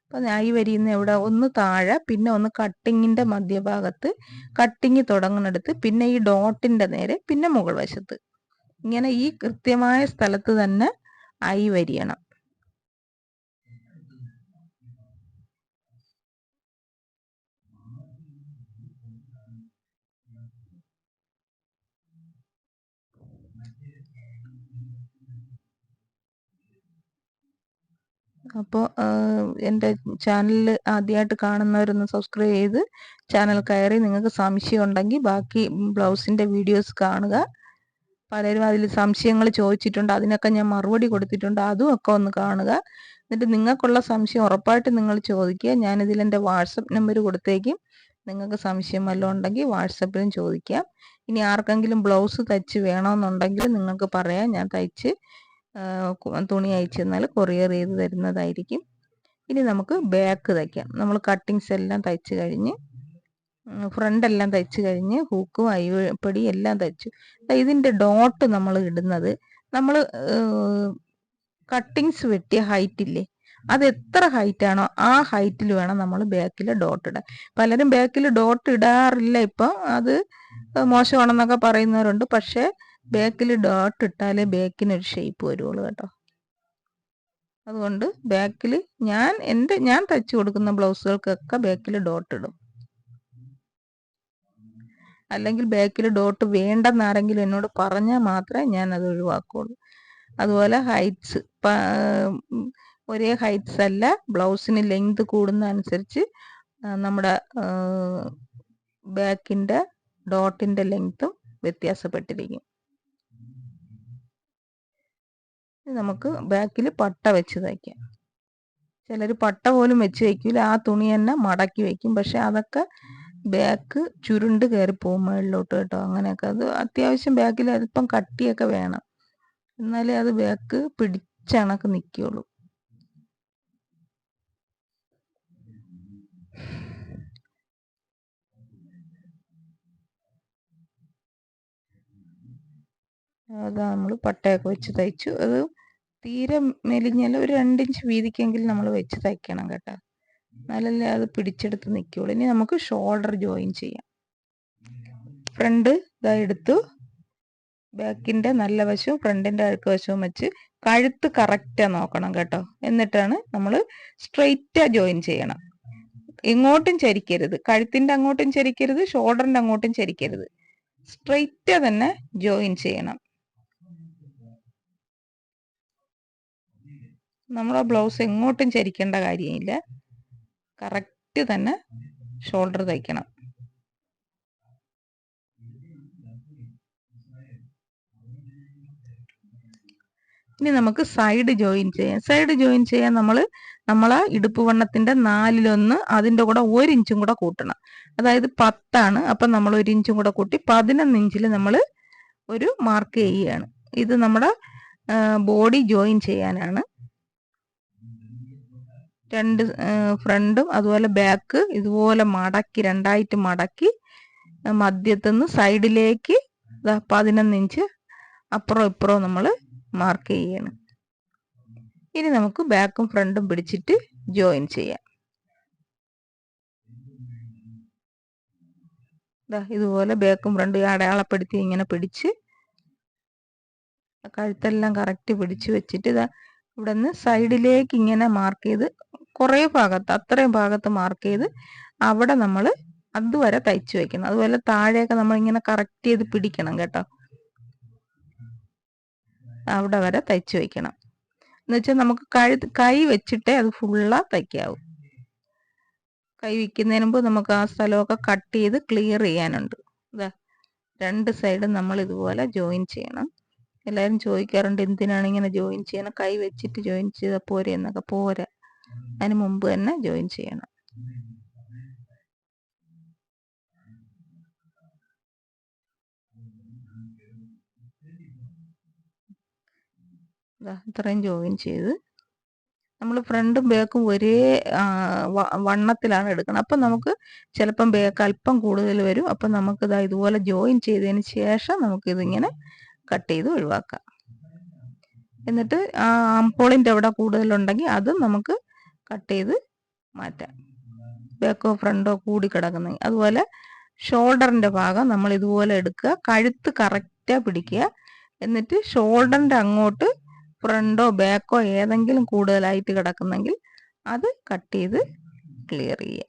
അപ്പം ഐ വരിയുന്ന എവിടെ? ഒന്ന് താഴെ, പിന്നെ ഒന്ന് കട്ടിങ്ങിൻ്റെ മധ്യഭാഗത്ത്, കട്ടിങ് തുടങ്ങുന്നിടത്ത്, പിന്നെ ഈ ഡോട്ടിൻ്റെ നേരെ, പിന്നെ മുകൾ വശത്ത്. ഇങ്ങനെ ഈ കൃത്യമായ സ്ഥലത്ത് തന്നെ ഐ വരിയണം. അപ്പോൾ എൻ്റെ ചാനൽ ആദ്യമായിട്ട് കാണുന്നവരൊന്ന് സബ്സ്ക്രൈബ് ചെയ്ത് ചാനൽ കയറി നിങ്ങൾക്ക് സംശയം ഉണ്ടെങ്കിൽ ബാക്കി ബ്ലൗസിൻ്റെ വീഡിയോസ് കാണുക. പലരും അതിൽ സംശയങ്ങൾ ചോദിച്ചിട്ടുണ്ട്, അതിനൊക്കെ ഞാൻ മറുപടി കൊടുത്തിട്ടുണ്ട്. അതും ഒക്കെ ഒന്ന് കാണുക. എന്നിട്ട് നിങ്ങൾക്കുള്ള സംശയം ഉറപ്പായിട്ട് നിങ്ങൾ ചോദിക്കുക. ഞാനിതിൽ എൻ്റെ വാട്സപ്പ് നമ്പർ കൊടുത്തേക്കും. നിങ്ങൾക്ക് സംശയം വല്ലതും ഉണ്ടെങ്കിൽ വാട്സപ്പിലും ചോദിക്കാം. ഇനി ആർക്കെങ്കിലും ബ്ലൗസ് തയ്ച്ച് വേണമെന്നുണ്ടെങ്കിൽ നിങ്ങൾക്ക് പറയാം, ഞാൻ തയ്ച്ച് തുണി അയച്ചു തന്നാൽ കൊറിയർ ചെയ്ത് തരുന്നതായിരിക്കും. ഇനി നമുക്ക് ബാക്ക് തയ്ക്കാം. നമ്മൾ കട്ടിങ്സ് എല്ലാം തയ്ച്ച് കഴിഞ്ഞ്, ഫ്രണ്ട് എല്ലാം തയ്ച്ച് കഴിഞ്ഞ്, ഹൂക്കും അയ്യപ്പടി എല്ലാം തയ്ച്ചു. ഇതിൻ്റെ ഡോട്ട് നമ്മൾ ഇടുന്നത്, നമ്മൾ കട്ടിങ്സ് വെട്ടിയ ഹൈറ്റ് ഇല്ലേ, അത് എത്ര ഹൈറ്റ് ആണോ ആ ഹൈറ്റിൽ വേണം നമ്മൾ ബാക്കിൽ ഡോട്ട് ഇടാൻ. പലരും ബാക്കിൽ ഡോട്ട് ഇടാറില്ല ഇപ്പം. അത് മോശമാണെന്നൊക്കെ പറയുന്നവരുണ്ട്. പക്ഷേ ബാക്കിൽ ഡോട്ട് ഇട്ടാലേ ബാക്കിനൊരു ഷേപ്പ് വരുള്ളൂ കേട്ടോ. അതുകൊണ്ട് ബാക്കിൽ ഞാൻ തയ്ച്ചു കൊടുക്കുന്ന ബ്ലൗസുകൾക്കൊക്കെ ബാക്കിൽ ഡോട്ട് ഇടും. അല്ലെങ്കിൽ ബാക്കിൽ ഡോട്ട് വേണ്ടെന്നാരെങ്കിലും എന്നോട് പറഞ്ഞാൽ മാത്രമേ ഞാൻ അത് ഒഴിവാക്കുള്ളൂ. അതുപോലെ ഹൈറ്റ്സ് ഒരേ ഹൈറ്റ്സ് അല്ല, ബ്ലൗസിന് ലെങ്ത് കൂടുന്ന അനുസരിച്ച് നമ്മുടെ ബാക്കിൻ്റെ ഡോട്ടിൻ്റെ ലെങ്ത്തും വ്യത്യാസപ്പെട്ടിരിക്കും. നമുക്ക് ബാക്കിൽ പട്ട വെച്ച് തയ്ക്കാം. ചിലർ പട്ട പോലും വെച്ച് വയ്ക്കില്ല, ആ തുണി തന്നെ മടക്കി വയ്ക്കും. പക്ഷെ അതൊക്കെ ബാക്ക് ചുരുണ്ട് കയറി പോകും മുകളിലോട്ട് കേട്ടോ. അങ്ങനെയൊക്കെ അത് അത്യാവശ്യം ബാക്കിൽ അല്പം കട്ടിയൊക്കെ വേണം, എന്നാലേ അത് ബാക്ക് പിടിച്ചണക്ക് നിൽക്കുള്ളൂ. അതാ നമ്മൾ പട്ടയൊക്കെ വെച്ച് തയ്ച്ചു. അത് തീരെ മെലിഞ്ഞല്ല, ഒരു 2 ഇഞ്ച് വീതിക്കെങ്കിലും നമ്മൾ വെച്ച് തയ്ക്കണം കേട്ടോ, എന്നാലല്ലേ അത് പിടിച്ചെടുത്ത് നിൽക്കുള്ളൂ. ഇനി നമുക്ക് ഷോൾഡർ ജോയിൻ ചെയ്യാം. ഫ്രണ്ട് ഇതാ എടുത്തു, ബാക്കിൻ്റെ നല്ല വശവും ഫ്രണ്ടിൻ്റെ അഴുക്ക് വശവും വെച്ച് കഴുത്ത് കറക്റ്റാ നോക്കണം കേട്ടോ. എന്നിട്ടാണ് നമ്മൾ സ്ട്രെയിറ്റാ ജോയിൻ ചെയ്യണം. ഇങ്ങോട്ടും ചരിക്കരുത്, കഴുത്തിൻ്റെ അങ്ങോട്ടും ചരിക്കരുത്, ഷോൾഡറിൻ്റെ അങ്ങോട്ടും ചരിക്കരുത്. സ്ട്രെയിറ്റാ തന്നെ ജോയിൻ ചെയ്യണം. നമ്മളെ ബ്ലൗസ് എങ്ങോട്ടും ചരിക്കേണ്ട കാര്യമില്ല, കറക്റ്റ് തന്നെ ഷോൾഡർ തയ്ക്കണം. ഇനി നമുക്ക് സൈഡ് ജോയിൻ ചെയ്യാം. സൈഡ് ജോയിൻ ചെയ്യാൻ നമ്മളെ ഇടുപ്പ് വണ്ണത്തിൻ്റെ 4/1 അതിൻ്റെ കൂടെ 1 ഇഞ്ചും കൂടെ കൂട്ടണം. അതായത് 10 അപ്പം നമ്മൾ 1 ഇഞ്ചും കൂടെ കൂട്ടി 11 ഇഞ്ചിൽ നമ്മൾ ഒരു മാർക്ക് ചെയ്യുകയാണ്. ഇത് നമ്മുടെ ബോഡി ജോയിൻ ചെയ്യാനാണ്. രണ്ട് ഫ്രണ്ടും അതുപോലെ ബാക്ക് ഇതുപോലെ മടക്കി, രണ്ടായിട്ട് മടക്കി, മധ്യത്തുനിന്ന് സൈഡിലേക്ക് 11 ഇഞ്ച് അപ്പുറം ഇപ്പുറവും നമ്മൾ മാർക്ക് ചെയ്യണം. ഇനി നമുക്ക് ബാക്കും ഫ്രണ്ടും പിടിച്ചിട്ട് ജോയിൻ ചെയ്യാം. ഇതുപോലെ ബാക്കും ഫ്രണ്ടും അടയാളപ്പെടുത്തി ഇങ്ങനെ പിടിച്ച് കഴുത്തെല്ലാം കറക്റ്റ് പിടിച്ച് വെച്ചിട്ട് ഇതാ ഇവിടെ നിന്ന് സൈഡിലേക്ക് ഇങ്ങനെ മാർക്ക് ചെയ്ത് കുറേ ഭാഗത്ത് അത്രയും ഭാഗത്ത് മാർക്ക് ചെയ്ത് അവിടെ നമ്മൾ അതുവരെ തയ്ച്ചു വെക്കണം. അതുപോലെ താഴെയൊക്കെ നമ്മൾ ഇങ്ങനെ കറക്റ്റ് ചെയ്ത് പിടിക്കണം കേട്ടോ. അവിടെ വരെ തയ്ച്ചു വെക്കണം. എന്നുവെച്ചാൽ നമുക്ക് കൈ വെച്ചിട്ടേ അത് ഫുള്ളാ തയ്ക്കാവും. കൈ വയ്ക്കുന്നതിന് മുമ്പ് നമുക്ക് ആ സ്ഥലമൊക്കെ കട്ട് ചെയ്ത് ക്ലിയർ ചെയ്യാനുണ്ട്. ഇതാ 2 സൈഡും നമ്മൾ ഇതുപോലെ ജോയിൻ ചെയ്യണം. എല്ലാവരും ചോദിക്കാറുണ്ട് എന്തിനാണ് ഇങ്ങനെ ജോയിൻ ചെയ്യണം, കൈ വെച്ചിട്ട് ജോയിൻ ചെയ്താൽ പോരെ എന്നൊക്കെ. പോരാ, അതിന് മുമ്പ് തന്നെ ജോയിൻ ചെയ്യണം. ഇത്രയും ജോയിൻ ചെയ്ത് നമ്മൾ ഫ്രണ്ടും ബാക്കും ഒരേ വണ്ണത്തിലാണ് എടുക്കണം. അപ്പം നമുക്ക് ചിലപ്പം ബാക്ക് അല്പം കൂടുതൽ വരും. അപ്പം നമുക്ക് ഇതുപോലെ ജോയിൻ ചെയ്തതിന് ശേഷം നമുക്കിതിങ്ങനെ കട്ട് ചെയ്ത് ഒഴിവാക്കാം. എന്നിട്ട് ആ ആംപോളിൻ്റെ അവിടെ കൂടുതലുണ്ടെങ്കിൽ അതും നമുക്ക് കട്ട് ചെയ്ത് മാറ്റാം, ബാക്കോ ഫ്രണ്ടോ കൂടി കിടക്കുന്നെങ്കിൽ. അതുപോലെ ഷോൾഡറിൻ്റെ ഭാഗം നമ്മൾ ഇതുപോലെ എടുക്കുക, കഴുത്ത് കറക്റ്റാണ് പിടിക്കുക. എന്നിട്ട് ഷോൾഡറിൻ്റെ അങ്ങോട്ട് ഫ്രണ്ടോ ബാക്കോ ഏതെങ്കിലും കൂടുതലായിട്ട് കിടക്കുന്നെങ്കിൽ അത് കട്ട് ചെയ്ത് ക്ലിയർ ചെയ്യുക.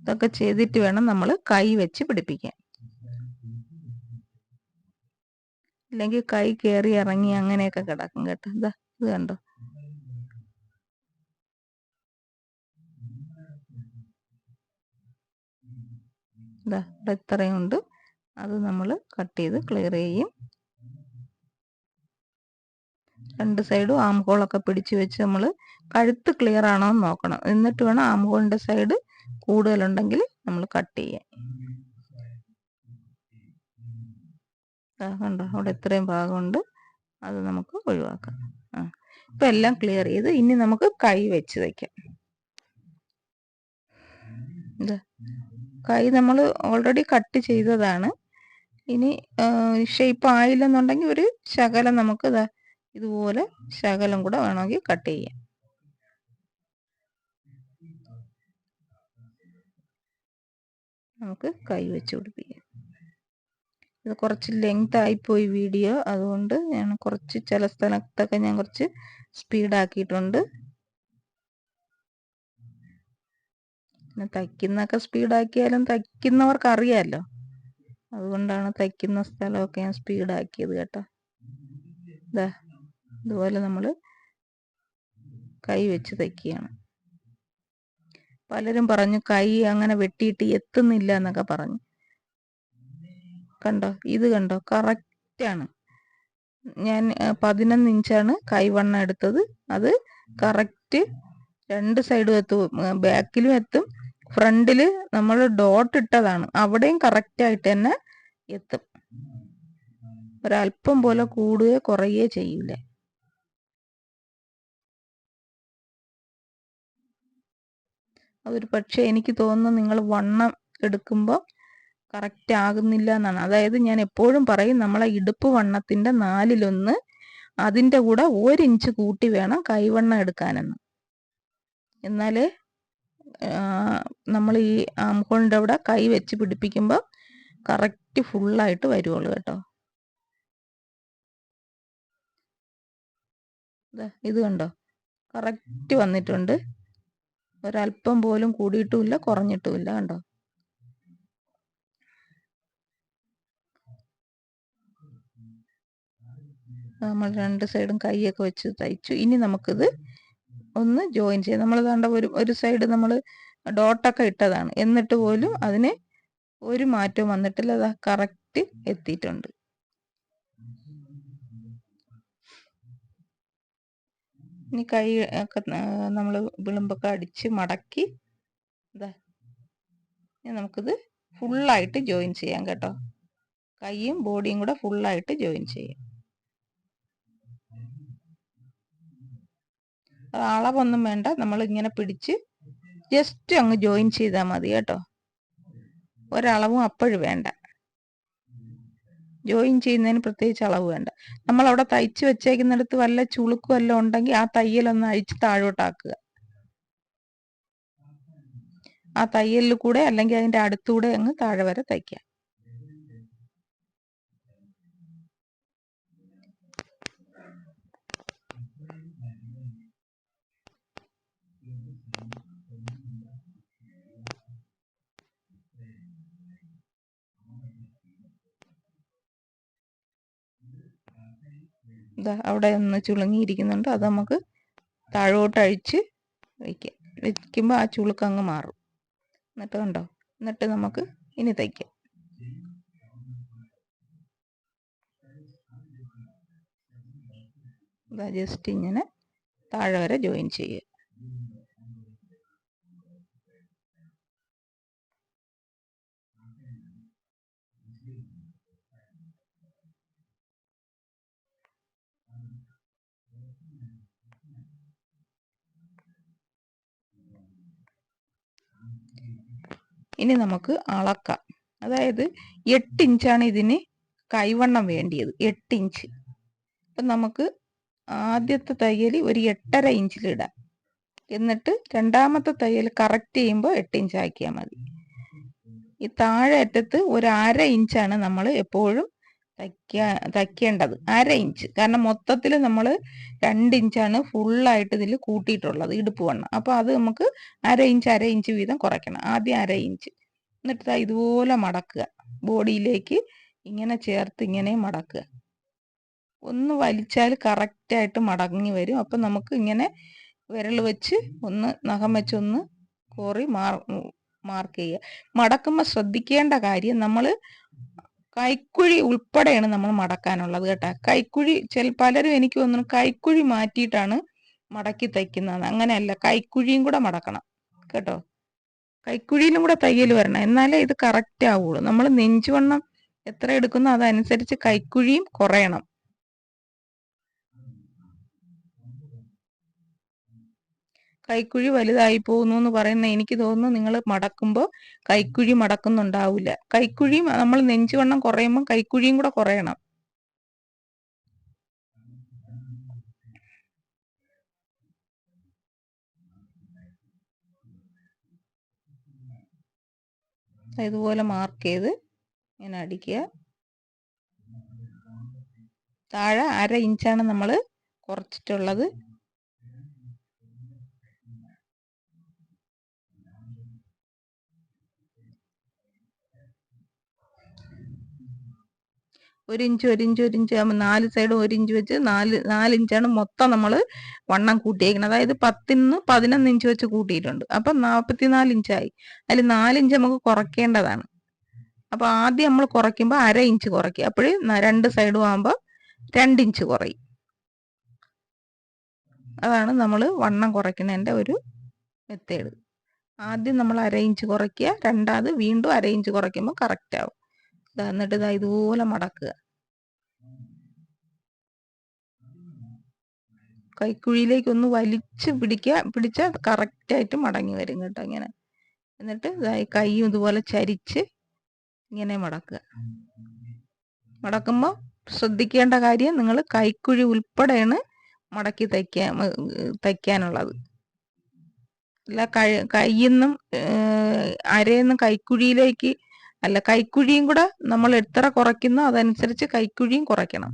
ഇതൊക്കെ ചെയ്തിട്ട് വേണം നമ്മൾ കൈ വെച്ച് പിടിപ്പിക്കാൻ. ഇല്ലെങ്കിൽ കൈ കയറി ഇറങ്ങി അങ്ങനെയൊക്കെ കിടക്കും കേട്ടോ. ഇത് കണ്ടോ, ഇവിടെ ഇത്രയും ഉണ്ട്. അത് നമ്മൾ കട്ട് ചെയ്ത് ക്ലിയർ ചെയ്യും. 2 സൈഡും ആം ഹോളൊക്കെ പിടിച്ച് വെച്ച് നമ്മൾ കഴുത്ത് ക്ലിയർ ആണോ എന്ന് നോക്കണം. എന്നിട്ട് വേണം ആം ഹോളിൻ്റെ സൈഡ് കൂടുതലുണ്ടെങ്കിൽ നമ്മൾ കട്ട് ചെയ്യാൻ. കണ്ടോ, അവിടെ ഇത്രയും ഭാഗമുണ്ട്, അത് നമുക്ക് ഒഴിവാക്കാം. ഇപ്പം എല്ലാം ക്ലിയർ ചെയ്ത് ഇനി നമുക്ക് കൈ വെച്ച് തയ്ക്കാം. കൈ നമ്മൾ ഓൾറെഡി കട്ട് ചെയ്തതാണ്. ഇനി ഷേപ്പ് ആയില്ലെന്നുണ്ടെങ്കിൽ ഒരു ശകലം നമുക്ക് ഇതുപോലെ ശകലം കൂടെ വേണമെങ്കിൽ കട്ട് ചെയ്യാം. നമുക്ക് കൈ വെച്ച് പിടിപ്പിക്കാം. ഇത് കുറച്ച് ലെങ്ത് ആയിപ്പോയി വീഡിയോ, അതുകൊണ്ട് ഞാൻ കുറച്ച് ചില സ്ഥലത്തൊക്കെ ഞാൻ കുറച്ച് സ്പീഡാക്കിയിട്ടുണ്ട്. പിന്നെ തയ്ക്കുന്നൊക്കെ സ്പീഡാക്കിയാലും തയ്ക്കുന്നവർക്ക് അറിയാമല്ലോ, അതുകൊണ്ടാണ് തയ്ക്കുന്ന സ്ഥലമൊക്കെ ഞാൻ സ്പീഡാക്കിയത് കേട്ടോ. ഇതുപോലെ നമ്മൾ കൈ വെച്ച് തയ്ക്കുകയാണ്. പലരും പറഞ്ഞു കൈ അങ്ങനെ വെട്ടിയിട്ട് എത്തുന്നില്ല എന്നൊക്കെ പറഞ്ഞു. കണ്ടോ, ഇത് കണ്ടോ, കറക്റ്റാണ്. ഞാൻ 11 ഇഞ്ചാണ് കൈവണ്ണം എടുത്തത്. അത് കറക്റ്റ് 2 സൈഡും എത്തും, ബാക്കിലും എത്തും. ഫ്രണ്ടിൽ നമ്മൾ ഡോട്ട് ഇട്ടതാണ്, അവിടെയും കറക്റ്റായിട്ട് തന്നെ എത്തും. ഒരല്പം പോലെ കൂടുകയോ കുറയുകയോ ചെയ്യില്ല. അതൊരു പക്ഷേ എനിക്ക് തോന്നുന്നു നിങ്ങൾ വണ്ണം എടുക്കുമ്പോൾ കറക്റ്റ് ആകുന്നില്ല എന്നാണ്. അതായത് ഞാൻ എപ്പോഴും പറയും, നമ്മളെ ഇടുപ്പ് വണ്ണത്തിൻ്റെ 4/1 അതിൻ്റെ കൂടെ 1 ഇഞ്ച് കൂട്ടി വേണം കൈവണ്ണം എടുക്കാനെന്ന്. എന്നാലേ നമ്മൾ ഈ ആംഹോളിൻ്റെ അവിടെ കൈ വെച്ച് പിടിപ്പിക്കുമ്പോൾ കറക്റ്റ് ഫുള്ളായിട്ട് വരുവുള്ളൂ കേട്ടോ. ഇത് കണ്ടോ, കറക്റ്റ് വന്നിട്ടുണ്ട്. ഒരല്പം പോലും കൂടിയിട്ടുമില്ല കുറഞ്ഞിട്ടുമില്ല. കണ്ടോ, നമ്മൾ 2 സൈഡും കൈയൊക്കെ വെച്ച് തയ്ച്ചു. ഇനി നമുക്കിത് ഒന്ന് ജോയിൻ ചെയ്യാം. നമ്മൾ കണ്ട ഒരു സൈഡ് നമ്മൾ ഡോട്ടൊക്കെ ഇട്ടതാണ്, എന്നിട്ട് പോലും അതിന് ഒരു മാറ്റവും വന്നിട്ടില്ല. അത് കറക്റ്റ് എത്തിയിട്ടുണ്ട്. ഇനി കൈ ഒക്കെ നമ്മൾ വിളുമ്പൊക്കെ അടിച്ച് മടക്കി നമുക്കിത് ഫുള്ളായിട്ട് ജോയിൻ ചെയ്യാം കേട്ടോ. കൈയും ബോഡിയും കൂടെ ഫുള്ളായിട്ട് ജോയിൻ ചെയ്യാം. അളവൊന്നും വേണ്ട, നമ്മൾ ഇങ്ങനെ പിടിച്ച് ജസ്റ്റ് അങ്ങ് ജോയിൻ ചെയ്താൽ മതി കേട്ടോ. ഒരളവും അപ്പോഴും വേണ്ട. ജോയിൻ ചെയ്യുന്നതിന് പ്രത്യേകിച്ച് അളവ് വേണ്ട. നമ്മളവിടെ തയ്ച്ച് വെച്ചേക്കുന്നിടത്ത് വല്ല ചുളുക്കും വല്ലതും ഉണ്ടെങ്കിൽ ആ തയ്യലൊന്ന് അഴിച്ച് താഴോട്ടാക്കുക. ആ തയ്യലിൽ കൂടെ അല്ലെങ്കിൽ അതിൻ്റെ അടുത്തൂടെ അങ്ങ് താഴെ വരെ തയ്ക്കാം. അവിടെ ഒന്ന് ചുളുങ്ങിയിരിക്കുന്നുണ്ട്, അത് നമുക്ക് താഴോട്ട് അഴിച്ച് വയ്ക്കുമ്പോൾ ആ ചുളുക്ക് അങ്ങ് മാറും. എന്നിട്ട് കണ്ടോ, എന്നിട്ട് നമുക്ക് ഇനി തയ്ക്കാം. ജസ്റ്റ് ഇങ്ങനെ താഴെ വരെ ജോയിൻ ചെയ്യുക. ഇനി നമുക്ക് അളക്കാം. അതായത് 8 ഇഞ്ചാണ് ഇതിന് കൈവണ്ണം വേണ്ടിയത്, 8 ഇഞ്ച്. അപ്പം നമുക്ക് ആദ്യത്തെ തയ്യൽ ഒരു 8.5 ഇഞ്ചിലിടാം. എന്നിട്ട് രണ്ടാമത്തെ തയ്യൽ കറക്റ്റ് ചെയ്യുമ്പോൾ 8 ഇഞ്ച് ആക്കിയാൽ മതി. ഈ താഴെ അറ്റത്ത് ഒരു 1/2 ഇഞ്ചാണ് നമ്മൾ എപ്പോഴും തയ്ക്കേണ്ടത്. 1/2 ഇഞ്ച്. കാരണം മൊത്തത്തിൽ നമ്മൾ 2 ഇഞ്ചാണ് ഫുള്ളായിട്ട് ഇതിൽ കൂട്ടിയിട്ടുള്ളത് ഇടുപ്പ് വണ്ണം. അപ്പോൾ അത് നമുക്ക് 1/2 ഇഞ്ച് വീതം കുറയ്ക്കണം. ആദ്യം 1/2 ഇഞ്ച്, എന്നിട്ട് ഇതുപോലെ മടക്കുക. ബോഡിയിലേക്ക് ഇങ്ങനെ ചേർത്ത് ഇങ്ങനെ മടക്കുക. ഒന്ന് വലിച്ചാൽ കറക്റ്റായിട്ട് മടങ്ങി വരും. അപ്പം നമുക്ക് ഇങ്ങനെ വിരൽ വെച്ച് ഒന്ന് നഖം വെച്ചൊന്ന് കോറി മാർക്ക് ചെയ്യുക. മടക്കുമ്പോൾ ശ്രദ്ധിക്കേണ്ട കാര്യം, നമ്മൾ കൈക്കുഴി ഉൾപ്പെടെയാണ് നമ്മൾ മടക്കാനുള്ളത് കേട്ടോ. കൈക്കുഴി പലരും എനിക്ക് തോന്നുന്നു കൈക്കുഴി മാറ്റിയിട്ടാണ് മടക്കി തയ്ക്കുന്നതാണ്. അങ്ങനെയല്ല, കൈക്കുഴിയും കൂടെ മടക്കണം കേട്ടോ. കൈക്കുഴിയിലും കൂടെ തയ്യൽ വരണം, എന്നാലേ ഇത് കറക്റ്റ് ആവുള്ളൂ. നമ്മൾ നെഞ്ചുവണ്ണം എത്ര എടുക്കുന്നോ അതനുസരിച്ച് കൈക്കുഴിയും കുറയണം. കൈക്കുഴി വലുതായി പോകുന്നു എന്ന് പറയുന്ന എനിക്ക് തോന്നുന്നു നിങ്ങൾ മടക്കുമ്പോൾ കൈക്കുഴി മടക്കുന്നുണ്ടാവില്ല. കൈക്കുഴി നമ്മൾ നെഞ്ചുവണ്ണം കുറയുമ്പോൾ കൈക്കുഴിയും കൂടെ കുറയണം. ഇതുപോലെ മാർക്ക് ചെയ്ത് ഇങ്ങനെ അടിക്കുക. താഴെ 1/2 ഇഞ്ചാണ് നമ്മൾ കുറച്ചിട്ടുള്ളത്. ഒരു ഇഞ്ച് 4 സൈഡും 1 ഇഞ്ച് വെച്ച് 4 ഇഞ്ചാണ് മൊത്തം നമ്മൾ വണ്ണം കൂട്ടിയേക്കുന്നത്. അതായത് 10-ന് 11 ഇഞ്ച് വെച്ച് കൂട്ടിയിട്ടുണ്ട്. അപ്പം 44 ഇഞ്ചായി. അതിൽ 4 ഇഞ്ച് നമുക്ക് കുറയ്ക്കേണ്ടതാണ്. അപ്പോൾ ആദ്യം നമ്മൾ കുറയ്ക്കുമ്പോൾ 1/2 ഇഞ്ച് കുറയ്ക്കുക. അപ്പോൾ 2 സൈഡും ആകുമ്പോൾ 2 ഇഞ്ച് കുറയും. അതാണ് നമ്മൾ വണ്ണം കുറയ്ക്കുന്നതിൻ്റെ ഒരു മെത്തേഡ്. ആദ്യം നമ്മൾ 1/2 ഇഞ്ച് കുറയ്ക്കുക, രണ്ടാമത് വീണ്ടും 1/2 ഇഞ്ച് കുറയ്ക്കുമ്പോൾ കറക്റ്റ് ആവും. എന്നിട്ട് ഇതുപോലെ മടക്കുക. കൈക്കുഴിയിലേക്ക് ഒന്ന് വലിച്ച് പിടിച്ചാൽ കറക്റ്റായിട്ട് മടങ്ങി വരും കേട്ടോ ഇങ്ങനെ. എന്നിട്ട് കൈയും ഇതുപോലെ ചരിച്ച് ഇങ്ങനെ മടക്കുക. മടക്കുമ്പോൾ ശ്രദ്ധിക്കേണ്ട കാര്യം, നിങ്ങൾ കൈക്കുഴി ഉൾപ്പെടെയാണ് മടക്കി തയ്ക്കാനുള്ളത്. അല്ല കൈയിന്നും അരയിന്നും കൈക്കുഴിയിലേക്ക് അല്ല, കൈക്കുഴിയും കൂടെ നമ്മൾ എത്ര കുറയ്ക്കുന്നോ അതനുസരിച്ച് കൈക്കുഴിയും കുറയ്ക്കണം.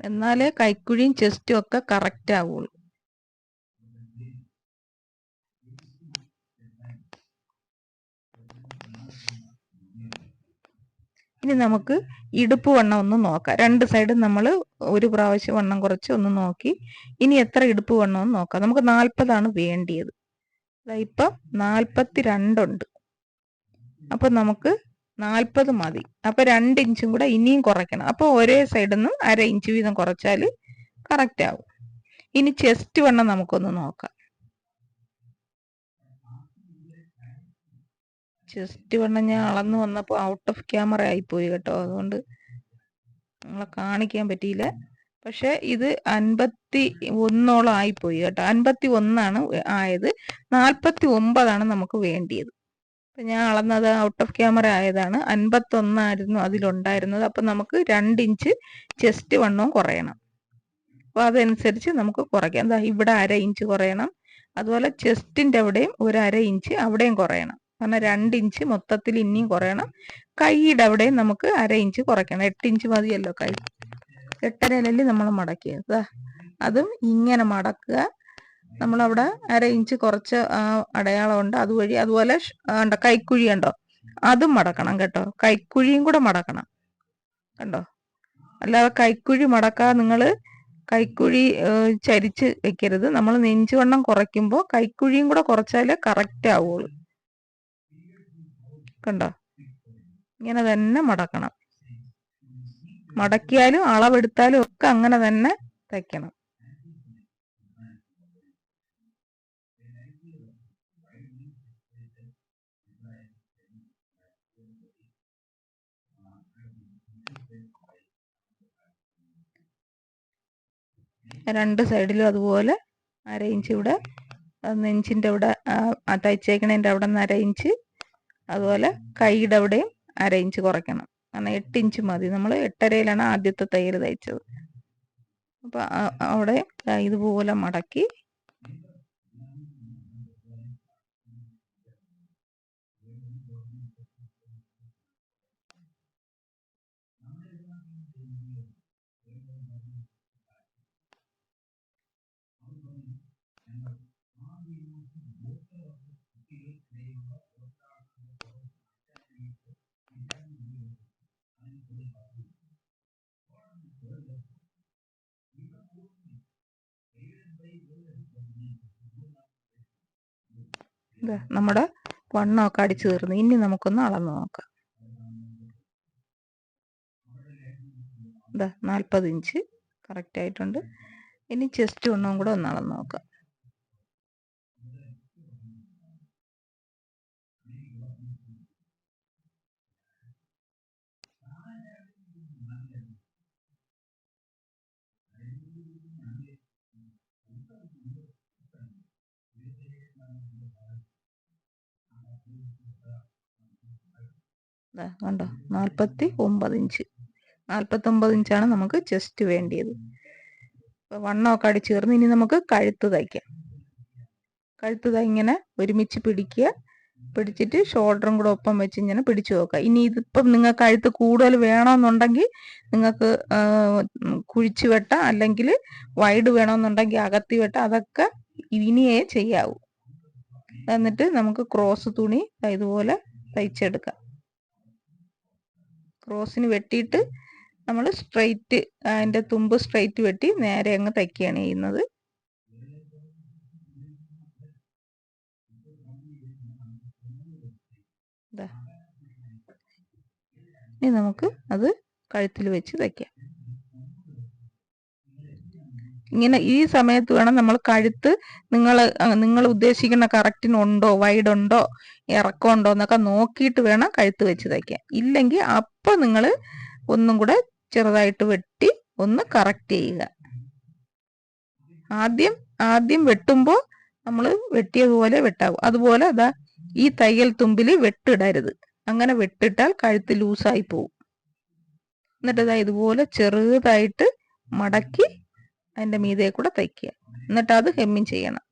എന്നാലേ കൈക്കുഴിയും ചെസ്റ്റും ഒക്കെ കറക്റ്റ് ആവുള്ളൂ. ഇനി നമുക്ക് ഇടുപ്പ് വണ്ണം ഒന്ന് നോക്കാം. 2 സൈഡും നമ്മൾ ഒരു പ്രാവശ്യം വണ്ണം കുറച്ച് ഒന്ന് നോക്കി. ഇനി എത്ര ഇടുപ്പ് വണ്ണം ഒന്ന് നോക്കാം. നമുക്ക് 40 വേണ്ടിയത്. ഇപ്പം 42 ഉണ്ട്. അപ്പം നമുക്ക് 40 മതി. അപ്പം 2 ഇഞ്ചും കൂടെ ഇനിയും കുറയ്ക്കണം. അപ്പോൾ ഒരേ സൈഡിൽ നിന്നും 1/2 ഇഞ്ച് വീതം കുറച്ചാൽ കറക്റ്റ് ആവും. ഇനി ചെസ്റ്റ് വണ്ണം നമുക്കൊന്ന് നോക്കാം. ചെസ്റ്റ് വണ്ണം ഞാൻ അളന്ന് വന്നപ്പോൾ ഔട്ട് ഓഫ് ക്യാമറ ആയിപ്പോയി കേട്ടോ, അതുകൊണ്ട് നിങ്ങളെ കാണിക്കാൻ പറ്റിയില്ല. പക്ഷെ ഇത് 51 ആയിപ്പോയി കേട്ടോ. 51 ആയത്. 49 നമുക്ക് വേണ്ടിയത്. അപ്പം ഞാൻ അളന്നത് ഔട്ട് ഓഫ് ക്യാമറ ആയതാണ്. 51 അതിലുണ്ടായിരുന്നത്. അപ്പം നമുക്ക് 2 ഇഞ്ച് ചെസ്റ്റ് വണ്ണവും കുറയണം. അപ്പോൾ അതനുസരിച്ച് നമുക്ക് കുറയ്ക്കാം. എന്താ ഇവിടെ 1/2 ഇഞ്ച് കുറയണം, അതുപോലെ ചെസ്റ്റിൻ്റെ അവിടെയും ഒരു 1/2 ഇഞ്ച് അവിടെയും കുറയണം. കാരണം 2 ഇഞ്ച് മൊത്തത്തിൽ ഇനിയും കുറയണം. കൈയുടെ അവിടെയും നമുക്ക് 1/2 ഇഞ്ച് കുറയ്ക്കണം. 8 ഇഞ്ച് മതിയല്ലോ കൈ. 8.5 നമ്മൾ മടക്കിയത്. അതും ഇങ്ങനെ മടക്കുക. നമ്മളവിടെ 1/2 ഇഞ്ച് കുറച്ച് അടയാളമുണ്ട് അതുവഴി. അതുപോലെ കൈക്കുഴി ഉണ്ടോ, അതും മടക്കണം കേട്ടോ. കൈക്കുഴിയും കൂടെ മടക്കണം കണ്ടോ. അല്ലാതെ കൈക്കുഴി മടക്കാതെ നിങ്ങൾ കൈക്കുഴി ചരിച്ച് വെക്കരുത്. നമ്മൾ നെഞ്ചുവണ്ണം കുറയ്ക്കുമ്പോൾ കൈക്കുഴിയും കൂടെ കുറച്ചാലേ കറക്റ്റ് ആവുള്ളൂ കണ്ടോ. ഇങ്ങനെ തന്നെ മടക്കണം. മടക്കിയാലും അളവെടുത്താലും ഒക്കെ അങ്ങനെ തന്നെ തയ്ക്കണം. രണ്ട് സൈഡിലും അതുപോലെ 1/2 ഇഞ്ച് ഇവിടെ നെഞ്ചിൻ്റെ ഇവിടെ തയ്ച്ചേക്കണേൻ്റെ അവിടെ നിന്ന് 1/2 ഇഞ്ച്, അതുപോലെ കൈയുടെ അവിടെയും 1/2 ഇഞ്ച് കുറയ്ക്കണം. കാരണം 8 ഇഞ്ച് മതി. നമ്മൾ 8.5-ലാണ് ആദ്യത്തെ തയ്യൽ തയ്ച്ചത്. അപ്പോൾ അവിടെ ഇതുപോലെ മടക്കി നമ്മുടെ വണ്ണമൊക്കെ അടിച്ചു തീർന്നു. ഇനി നമുക്കൊന്ന് അളന്ന് നോക്കാം. 40 ഇഞ്ച് കറക്റ്റ് ആയിട്ടുണ്ട്. ഇനി ചെസ്റ്റ് വണ്ണവും കൂടെ ഒന്ന് അളന്ന് നോക്കാം. കണ്ടോ, 49 ഇഞ്ച്. 49 ഇഞ്ചാണ് നമുക്ക് ചെസ്റ്റ് വേണ്ടിയത്. അപ്പോൾ വണ്ണമൊക്കെ അടിച്ചു ചേർന്ന് ഇനി നമുക്ക് കഴുത്ത് തയ്ക്കാം. കഴുത്ത് ഇങ്ങനെ ഒരുമിച്ച് പിടിച്ചിട്ട് ഷോൾഡറും കൂടെ ഒപ്പം വെച്ച് ഇങ്ങനെ പിടിച്ചു നോക്കാം. ഇനി ഇതിപ്പം നിങ്ങൾക്ക് കഴുത്ത് കൂടുതൽ വേണമെന്നുണ്ടെങ്കിൽ നിങ്ങൾക്ക് കുഴിച്ചു വെട്ടാം, അല്ലെങ്കിൽ വൈഡ് വേണമെന്നുണ്ടെങ്കിൽ അകത്തി വെട്ടാം. അതൊക്കെ ഇനിയേ ചെയ്യാവൂ. എന്നിട്ട് നമുക്ക് ക്രോസ് തുണി ഇതുപോലെ തയ്ച്ചെടുക്കാം. ക്രോസിന് വെട്ടിയിട്ട് നമ്മൾ സ്ട്രെയിറ്റ് അതിൻ്റെ തുമ്പ് സ്ട്രെയിറ്റ് വെട്ടി നേരെ അങ്ങ് തയ്ക്കുകയാണ് ചെയ്യുന്നത്. ഇനി നമുക്ക് അത് കഴുത്തിൽ വെച്ച് തയ്ക്കാം. ഇങ്ങനെ ഈ സമയത്ത് വേണം നമ്മൾ കഴുത്ത് നിങ്ങൾ ഉദ്ദേശിക്കുന്ന കറക്റ്റിനുണ്ടോ, വൈഡ് ഉണ്ടോ, ഇറക്കമുണ്ടോ എന്നൊക്കെ നോക്കിയിട്ട് വേണം കഴുത്ത് വെച്ച് തയ്ക്കാൻ. ഇല്ലെങ്കിൽ അപ്പോൾ നിങ്ങൾ ഒന്നും കൂടെ ചെറുതായിട്ട് വെട്ടി ഒന്ന് കറക്റ്റ് ചെയ്യുക. ആദ്യം വെട്ടുമ്പോൾ നമ്മൾ വെട്ടിയതുപോലെ വെട്ടാവും. അതുപോലെ ഈ തയ്യൽ തുമ്പിൽ വെട്ടിടരുത്. അങ്ങനെ വെട്ടിട്ടാൽ കഴുത്ത് ലൂസായി പോവും. എന്നിട്ട് ഇതുപോലെ ചെറുതായിട്ട് മടക്കി അതിൻ്റെ മീതെ കൂടെ തയ്ക്കുക. എന്നിട്ട് അത് ഹെമ്മിങ് ചെയ്യണം.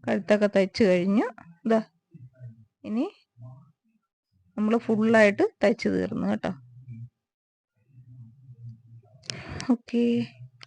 കഴുത്തൊക്കെ തയ്ച്ചു കഴിഞ്ഞു. ഇനി നമ്മൾ ഫുള്ളായിട്ട് തയ്ച്ചു തീർന്നു കേട്ടോ. ഓക്കേ.